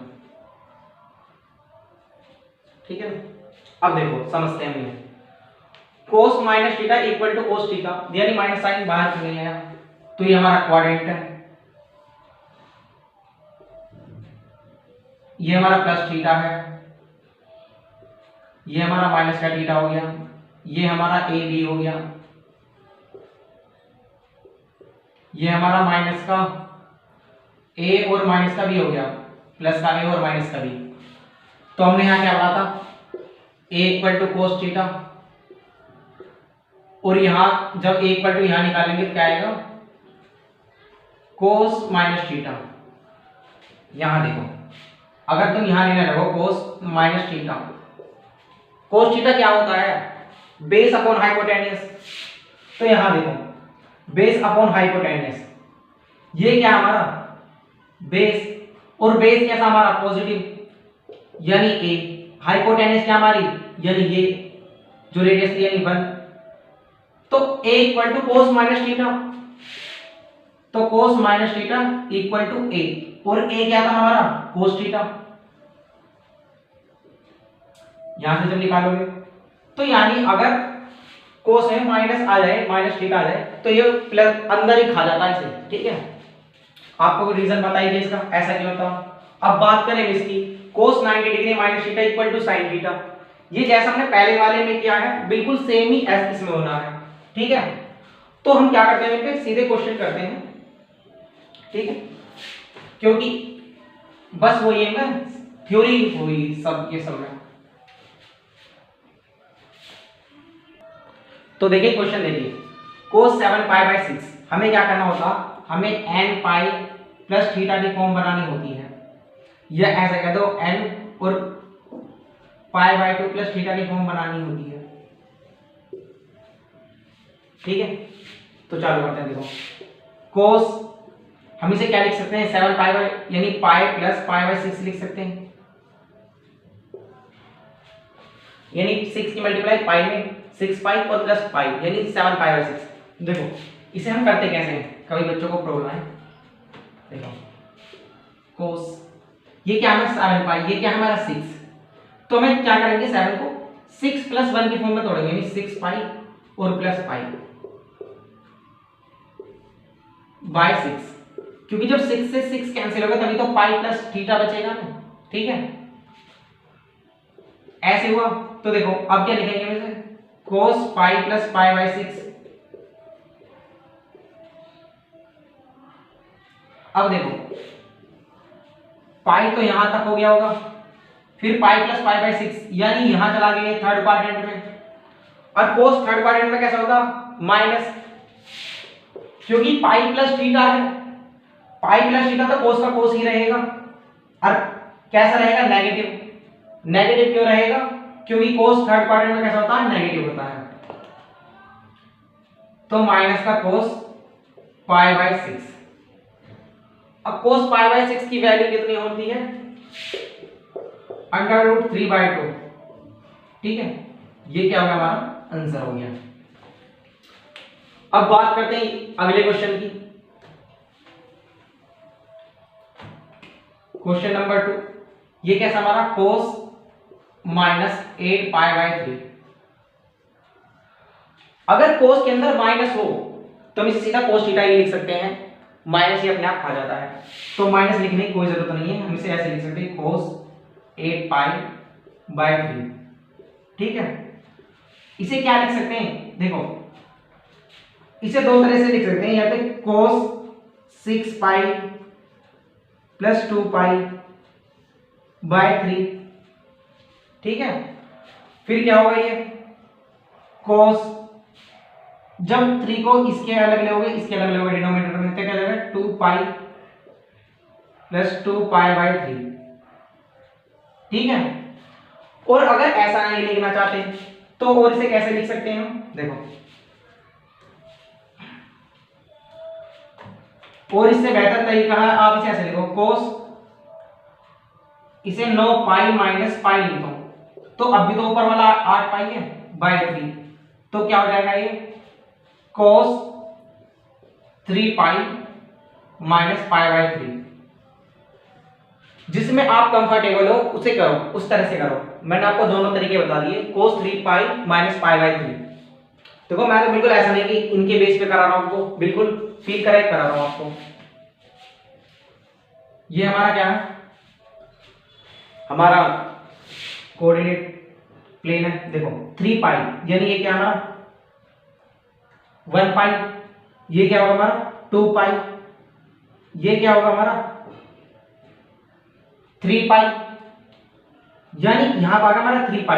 ठीक है ना। अब देखो समझते हैं हम, cos -θ इक्वल टू cos θ, यानी माइनस साइन बाहर क्यों नहीं आया? तो ये हमारा क्वाड्रेंट है, ये हमारा प्लस θ है, ये हमारा माइनस का θ हो गया, ये हमारा ए बी हो गया, ये हमारा माइनस का ए और माइनस का बी हो गया, प्लस का ए और माइनस का बी। तो हमने यहां क्या पढ़ा था? ए इक्वल टू cos θ, और यहां जब ए इक्वल टू यहां निकालेंगे तो क्या आएगा? cos -θ। यहां देखो अगर तुम यहां लेने लगो cos -θ, cos θ क्या होता है? Base upon hypotenuse. तो यहां देखो बेस अपॉन हाइपोटेन्यूस, ये क्या हमारा? बेस, और बेस कैसा हमारा? पॉजिटिव यानी ए, हाइपोटेन्यूस क्या हमारी? यानी ये जो रेडियस थी यानी 1। तो a इक्वल टू cos -θ, तो cos -θ इक्वल टू a, और a क्या था हमारा? cos θ। यहां से जब निकालोगे तो यानी अगर cos है माइनस आ जाए, -θ आ जाए तो ये प्लस अंदर ही खा जाता है इसे, ठीक है। आपको रीजन बताइए इसका ऐसा क्यों होता। अब बात करें इसकी, cos 90 degree -θ equal to sin θ। ये जैसा हमने पहले वाले में किया है बिल्कुल सेम ही ऐसे इसमें होना है, ठीक है। तो हम क्या करते हैं, इनके सीधे क्वेश्चन करते हैं, ठीक है, क्योंकि बस वो ये ना थ्योरी हुई सब ये सब में। तो देखिए क्वेश्चन देखिए, cos 7π/6 हमें क्या करना होता? हमें n पाई प्लस थीटा की फॉर्म बनानी होती है, या ऐसा कह दो n और π/2 प्लस थीटा की फॉर्म बनानी होती है। ठीक है, तो चालू करते हैं। देखो कोस हम इसे क्या लिख सकते हैं, 7π यानी पाई प्लस π/6 लिख सकते हैं, यानी 6 की मल्टीप्लाई पाई में 6π और प्लस पाई यानी 7π/6। देखो इसे हम करते कैसे हैं, कभी बच्चों को प्रॉब्लम है। देखो कोस ये क्या है 7π, ये क्या है हमारा 6, तो हमें क्या करेंगे 7 को 6 + 1 की फॉर्म में तोड़ेंगे, यानी 6π और प्लस पाई बाय 6, क्योंकि जब 6 से 6 कैंसिल होगा तभी तो पाई प्लस थीटा बचेगा ना। ठीक है, ऐसे हुआ। तो देखो अब क्या लिखेंगे वैसे, cos π प्लस π/6। अब देखो पाई तो यहां तक हो गया होगा, फिर पाई प्लस π/6 यानी यहां चला गया थर्ड क्वाड्रेंट में, और cos थर्ड क्वाड्रेंट में कैसा होगा माइनस, क्योंकि पाई प्लस थीटा है, पाई प्लस थीटा तो cos का cos ही रहेगा, और कैसा रहेगा नेगेटिव। नेगेटिव क्यों रहेगा, क्योंकि cos थर्ड क्वाड्रेंट में कैसा होता है नेगेटिव होता है, तो माइनस का cos π/6। अब cos π/6 की वैल्यू कितनी होती है, √3/2। ठीक है, ये क्या होगा हमारा आंसर हो गया। अब बात करते हैं अगले क्वेश्चन की, क्वेश्चन नंबर 2। ये कैसा हमारा cos -8π/3। अगर cos के अंदर माइनस हो तो हम इसे सीधा cos थीटा ही लिख सकते हैं, माइनस ये अपने आप खा जाता है, तो माइनस लिखने की कोई जरूरत नहीं है, हम इसे ऐसे लिख सकते हैं cos 8π/3। ठीक है, इसे क्या लिख सकते हैं, देखो इसे दो तरह से लिख सकते हैं, या तो cos 6π प्लस 2π/3। ठीक है, फिर क्या होगा ये cos, जब 3 को इसके अलग लोगे इसके अलग लोगे डिनोमिनेटर में, तो क्या लगेगा 2π प्लस 2π/3। ठीक है, और अगर ऐसा नहीं लिखना चाहते तो और इसे कैसे लिख सकते हैं हम, देखो और इससे बेहतर तरीका है, आप इसे ऐसे लिखो cos, इसे 9π - π लिखता हूं, तो अब भी तो ऊपर वाला 8π है /3, तो क्या हो जाएगा ये cos 3π - π/3। जिसमें आप कंफर्टेबल हो उसे करो, उस तरह से करो। मैंने आपको दोनों तरीके बता दिए, cos 3π - π/3। देखो मैं तो बिल्कुल ऐसा नहीं कि इनके बेस पे करा रहा हूं आपको, बिल्कुल फील करेक्ट करा रहा हूं आपको। ये हमारा क्या है, हमारा कोऑर्डिनेट प्लेन है। देखो 3π यानी ये क्या हमारा 1π, ये क्या होगा हमारा 2π, ये क्या होगा हमारा 3π, यानी यहां पर हमारा 3π,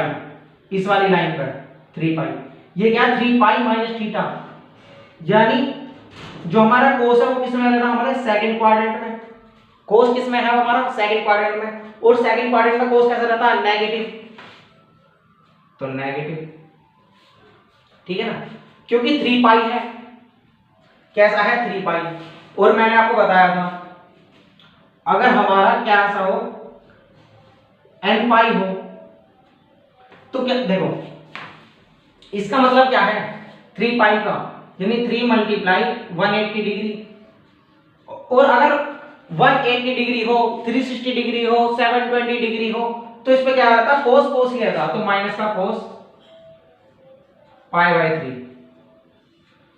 इस वाली लाइन पर 3π, ये क्या 3π - थीटा, यानी जो हमारा cos है वो किस में रहता है हमारे सेकंड क्वाड्रेंट में। cos किस में है हमारा सेकंड क्वाड्रेंट में, और सेकंड क्वाड्रेंट में cos कैसा रहता है नेगेटिव, तो नेगेटिव। ठीक है ना, क्योंकि 3π है, कैसा है 3π। और मैंने आपको बताया था अगर हमारा क्या सा हो nπ हो तो क्या, देखो इसका मतलब क्या है 3π का, यानी 3 × 180 डिग्री, और अगर 180 डिग्री हो 360 डिग्री हो 720 डिग्री हो तो इस पे क्या आता है cos ही रहता, तो माइनस का cos π/3,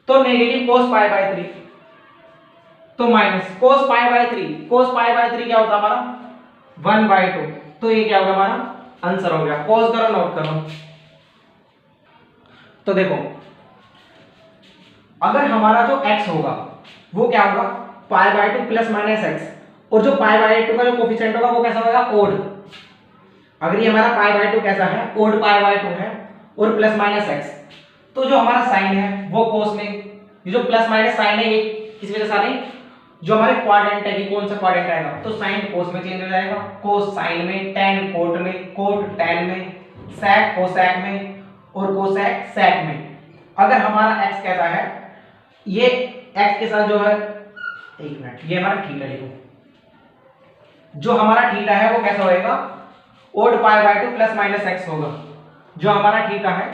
तो नेगेटिव cos π/3, तो माइनस cos π/3, cos π/3 क्या होता हमारा 1/2, तो ये क्या होगा हमारा आंसर हो गया। पॉज करो नोट करो। तो देखो अगर हमारा जो x होगा वो क्या होगा π/2 प्लस माइनस x, और जो π/2 का जो कोफिशिएंट होगा वो कैसा होगा ओड। अगर ये हमारा π/2 कैसा है ओड π/2 है और प्लस माइनस x, तो जो हमारा साइन है वो कोस में, ये जो प्लस माइनस साइन है ये किस वजह से आ रही, जो हमारे क्वाड्रेंट है कि कौन सा क्वाड्रेंट आएगा, तो साइन कोस में चेंज हो जाएगा, कोस साइन में, tan कोट में, कोट tan में, sec कोसेक में और कोसेक सेक में। अगर हमारा x कैसा है, ये x के साथ जो है, एक मिनट, ये हमारा थीटा देखो, जो हमारा थीटा है वो कैसा होएगा, odd pi by 2 plus minus x होगा जो हमारा थीटा है।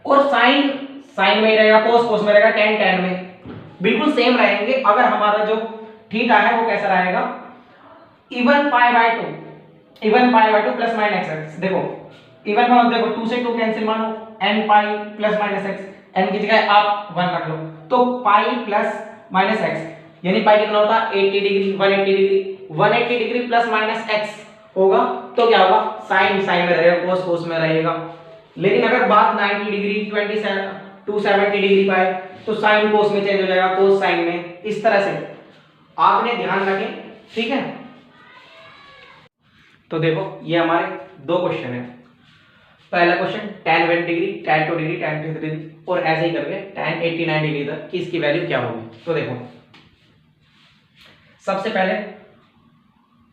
और साइन साइन में ही रहेगा, कोस कोस में रहेगा, टेन टेन में, बिल्कुल सेम रहेंगे। अगर हमारा जो थीटा है वो कैसा रहेगा, even pi by 2 plus minus x। देखो इवन में देखो 2 से 2 कैंसिल, मानो n pi plus minus x, n की जगह आप 1 रख लो, तो पाई प्लस माइनस x, यानी पाई कितना होता है 80 degree, 180 degree plus minus x होगा, तो क्या होगा, साइन साइन में रहेगा, कोस कोस में रहेगा। लेकिन अगर बात 90 डिग्री 270 डिग्री का है, तो साइन कोस में चेंज हो जाएगा, कोस साइन में। इस तरह से आपने ध्यान रखें, ठीक है। तो देखो ये हमारे दो क्वेश्चन है। पहला question tan 1 degree, tan 2 degree, tan 3 degree, और ऐसे ही करके tan 89 डिग्री तक कि इसकी वैल्यू क्या होगी। तो देखो सबसे पहले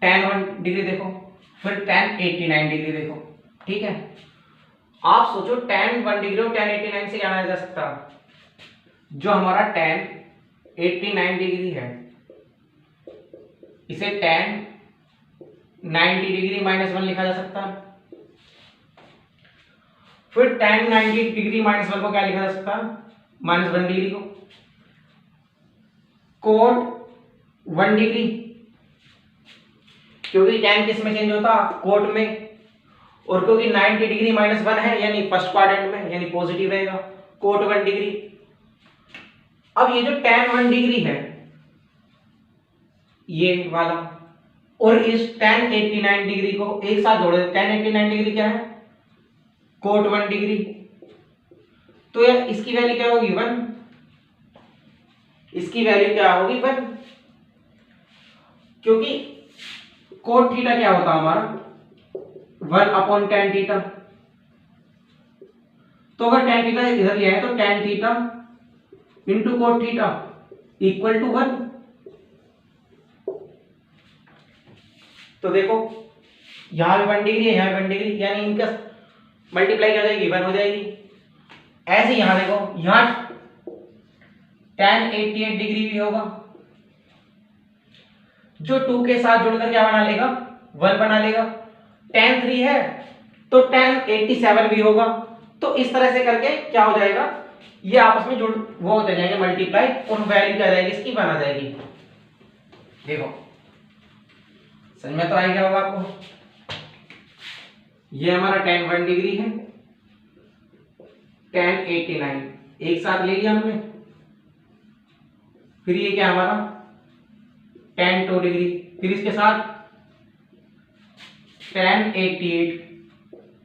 tan 1 डिग्री देखो, फिर tan 89 डिग्री देखो, ठीक है। आप सोचो tan 1 डिग्री और tan 89 से क्या बनाया जा सकता है, जो हमारा tan 89 डिग्री है इसे tan 90 डिग्री -1 लिखा जा सकता है। फिर tan 90 डिग्री -1 को क्या लिखा जा सकता है, -1 डिग्री को। cot 1 डिग्री, क्योंकि tan किस में चेंज होता, कोट में, और क्योंकि 90 डिग्री -1 है यानी फर्स्ट क्वाड्रेंट में, यानी पॉजिटिव रहेगा, cot 1 डिग्री। अब ये जो tan 1 डिग्री है ये वाला, और इस tan 89 डिग्री को एक साथ जोड़े, tan 89 डिग्री क्या है, cot 1 डिग्री, तो यार इसकी वैल्यू क्या होगी 1, इसकी वैल्यू क्या होगी 1, क्योंकि cot थीटा क्या होता है हमारा 1/tan थीटा। तो अगर tan थीटा इधर लिया है तो tan theta into cot theta equal to 1। तो देखो यहां भी 1 डिग्री है, यहां भी 1 डिग्री, यानी इनका मल्टीप्लाई क्या हो जाएगी, 1 हो जाएगी। ऐसे यहां देखो, यहां tan 88 डिग्री भी होगा, जो 2 के साथ जुड़कर क्या बना लेगा, 1 बना लेगा। tan 3 है तो tan 87 भी होगा। तो इस तरह से करके क्या हो जाएगा, ये आपस में जुड़ वो होते जाएंगे मल्टीप्लाई, और वैल्यू क्या जाएगी इसकी 1 आ जाएगी। देखो समझ में तो आ गया होगा आपको। ये हमारा tan 1 डिग्री है, tan 89 एक साथ ले लिया हमने। फिर ये क्या हमारा tan 2 डिग्री, फिर इसके साथ tan 88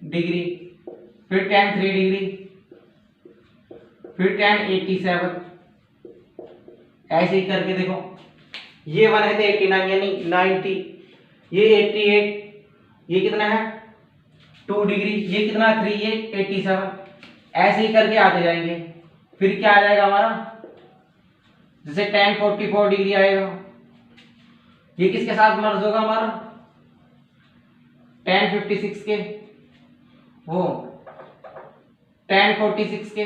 डिग्री, फिर tan 3 डिग्री, फिर tan 87, ऐसे ही करके देखो ये 1 है तो 89 यानी 90, ये 88, ये कितना है 2 डिग्री, ये कितना 3, ये 87, ऐसे ही करके आते जाएंगे। फिर क्या आ जाएगा हमारा, जैसे tan 44 डिग्री आएगा, ये किसके साथ मर्ज होगा हमारा, tan 56 के, वो tan 46 के,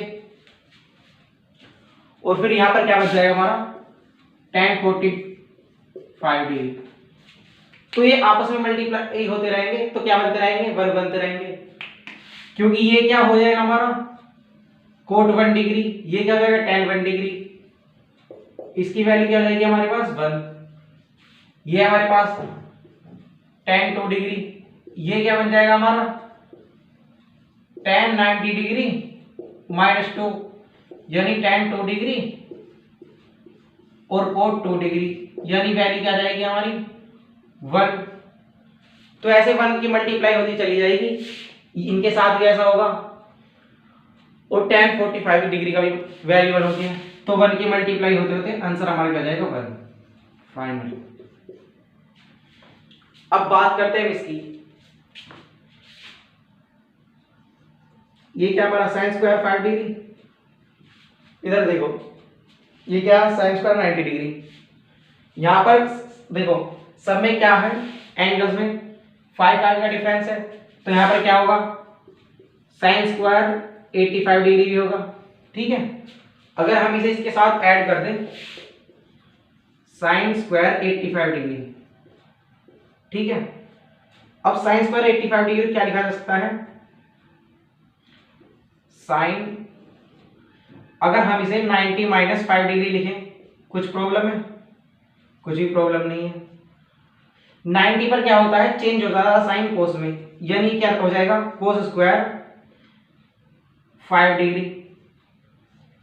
और फिर यहां पर क्या बच जाएगा हमारा tan 45 डिग्री। तो ये आपस में मल्टीप्लाई होते रहेंगे, तो क्या बनते रहेंगे, 1 बनते रहेंगे, क्योंकि ये क्या हो जाएगा हमारा cot 1 डिग्री, ये क्या हो जाएगा tan 1 डिग्री, इसकी वैल्यू क्या हो जाएगी हमारे पास 1। ये हमारे पास tan 2 डिग्री, ये क्या बन जाएगा हमारा tan 90 डिग्री -2, यानी tan 2 डिग्री, और cot 2 डिग्री, यानी वैल्यू क्या जाएगी हमारी 1। तो ऐसे 1 की मल्टीप्लाई होती चली जाएगी, इनके साथ भी ऐसा होगा, और tan 45 डिग्री का भी वैल्यू 1 होती है, तो 1 की मल्टीप्लाई होते होते आंसर हमारा क्या जाएगा 1 फाइनल। अब बात करते हैं इसकी, ये क्या हमारा sin स्क्वायर 5 डिग्री, इधर देखो ये क्या sin स्क्वायर 90 डिग्री। यहां पर देखो सब में क्या है, एंगल्स में 5 का डिफरेंस है, तो यहाँ पर क्या होगा, साइन स्क्वायर 85 डिग्री भी होगा। ठीक है, अगर हम इसे इसके साथ ऐड कर दें, साइन स्क्वायर 85 डिग्री, ठीक है। अब साइन स्क्वायर 85 डिग्री क्या लिखा जा सकता है, साइन, अगर हम इसे 90 माइनस 5 डिग्री लिखें, कुछ प्रॉब्लम है? कुछ भी प्रॉब्लम नहीं है। 90 पर क्या होता है, चेंज होता है साइन कोस में, यानी क्या हो जाएगा, कोस स्क्वायर 5 डिग्री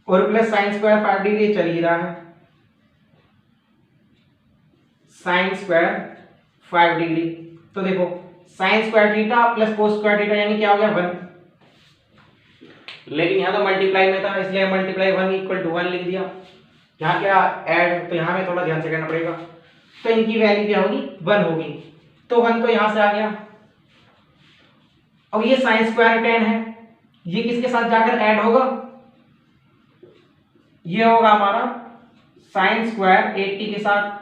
और प्लस साइन स्क्वायर 5 डिग्री चल ही रहा है, साइन स्क्वायर 5 डिग्री। तो देखो sine square theta plus cos square theta यानी क्या हो गया 1, लेकिन यहाँ तो मल्टीप्लाई में था इसलिए मल्टीप्लाई 1 इक्वल टू 1 लिख दिया। यहाँ क्या ऐड, तो यहाँ में थोड़ा ध्यान से करना पड़ेगा। तो इनकी वैल्यू क्या होगी, 1 होगी, तो 1 तो यहाँ से आ गया। अब ये साइन स्क्वायर 10 है, ये किसके साथ जाकर ऐड होगा, ये होगा हमारा साइन स्क्वायर 80 के साथ।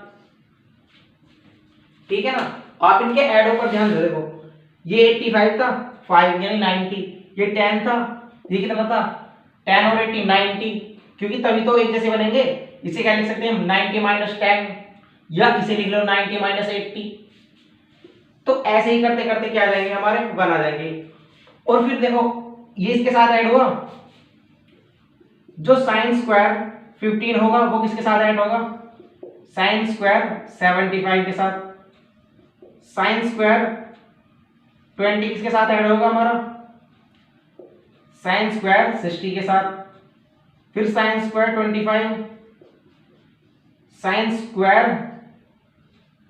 ठीक है ना, आप इनके ऐडों पर ध्यान दे, देखो ये 85 था, 5 यानी 90, ये 10 था, ये कितना था 10 और 80 90, क्योंकि तभी तो एक जैसे बनेंगे। इसे क्या लिख सकते हैं 90 माइनस 10, या इसे लिख लो 90 माइनस 80। तो ऐसे ही करते करते क्या आ जाएंगे, हमारे 1 आ जाएंगे। और फिर देखो ये इसके साथ ऐड हुआ, जो साइन स्क्वायर 15 होगा वो किसके साथ ऐड होगा, साइन स्क्वायर 75 के साथ, साइन स्क्वायर 20 किसके साथ ऐड होगा हमारा, साइन स्क्वायर 60 के साथ, फिर साइन स्क्वायर 25, साइन स्क्वायर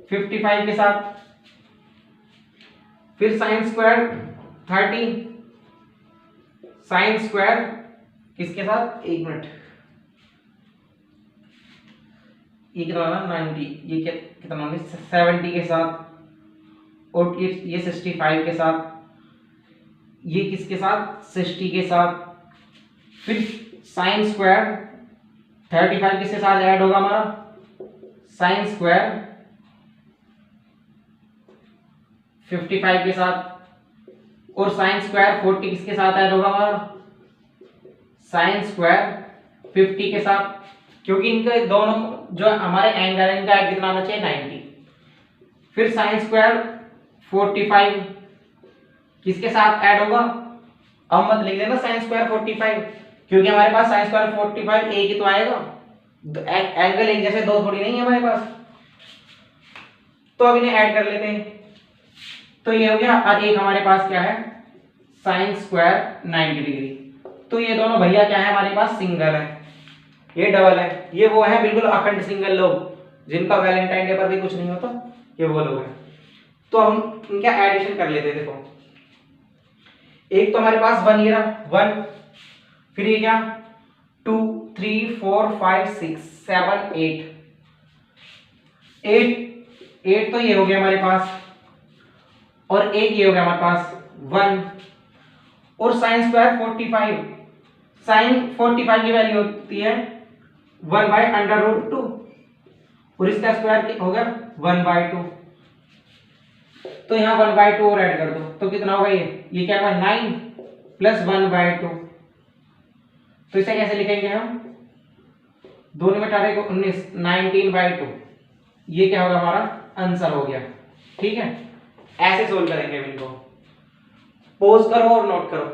55 के साथ, फिर साइन स्क्वायर 30, साइन स्क्वायर किसके साथ, एक मिनट, ये कितना 90, ये कितना 70 के साथ, और ये 65 के साथ, ये किसके साथ 60 के साथ, फिर साइन स्क्वायर 35 किसके साथ ऐड होगा हमारा, साइन स्क्वायर 55 के साथ, और साइन स्क्वायर 40 किसके साथ ऐड होगा हमारा, साइन स्क्वायर 50 के साथ, क्योंकि इनके दोनों जो हमारे एंगल है इनका ऐड कितना आना चाहिए 90। फिर साइन स्क्वायर 45 किसके साथ ऐड होगा, अब मत लिख देना साइन स्क्वायर 45, क्योंकि हमारे पास साइन स्क्वायर 45 एक ही तो आएगा, एंगल एक जैसे दो थोड़ी नहीं है हमारे पास। तो अब इन्हें ऐड कर लेते हैं, तो ये हो गया। और एक हमारे पास क्या है, साइन स्क्वायर 90 डिग्री। तो ये दोनों भैया क्या है हमारे पास, सिंगल है, ये डबल है, ये वो है बिल्कुल अखंड सिंगल लोग जिनका वैलेंटाइन डे पर भी कुछ नहीं होता, ये वो लोग हैं। तो हम इनका एडिशन कर लेते हैं। देखो एक तो हमारे पास 1 ये रहा 1, फिर ये क्या 2 3 4 5 6 7 8 तो ये हो गया हमारे पास, और एक ये हो गया हमारे पास 1, और साइन स्क्वायर 45, साइन 45 की वैल्यू होती है 1/√2, और इसका स्क्वायर हो गया 1/2। तो यहाँ 1/2 और ऐड कर दो, तो कितना होगा ये क्या होगा 9 प्लस 1/2। तो इसे कैसे लिखेंगे हम, दोनों में टाटे को 19, 19/2, ये क्या होगा हमारा आंसर हो गया। ठीक है, ऐसे सोल्व करेंगे इनको, पोज करो और नोट करो।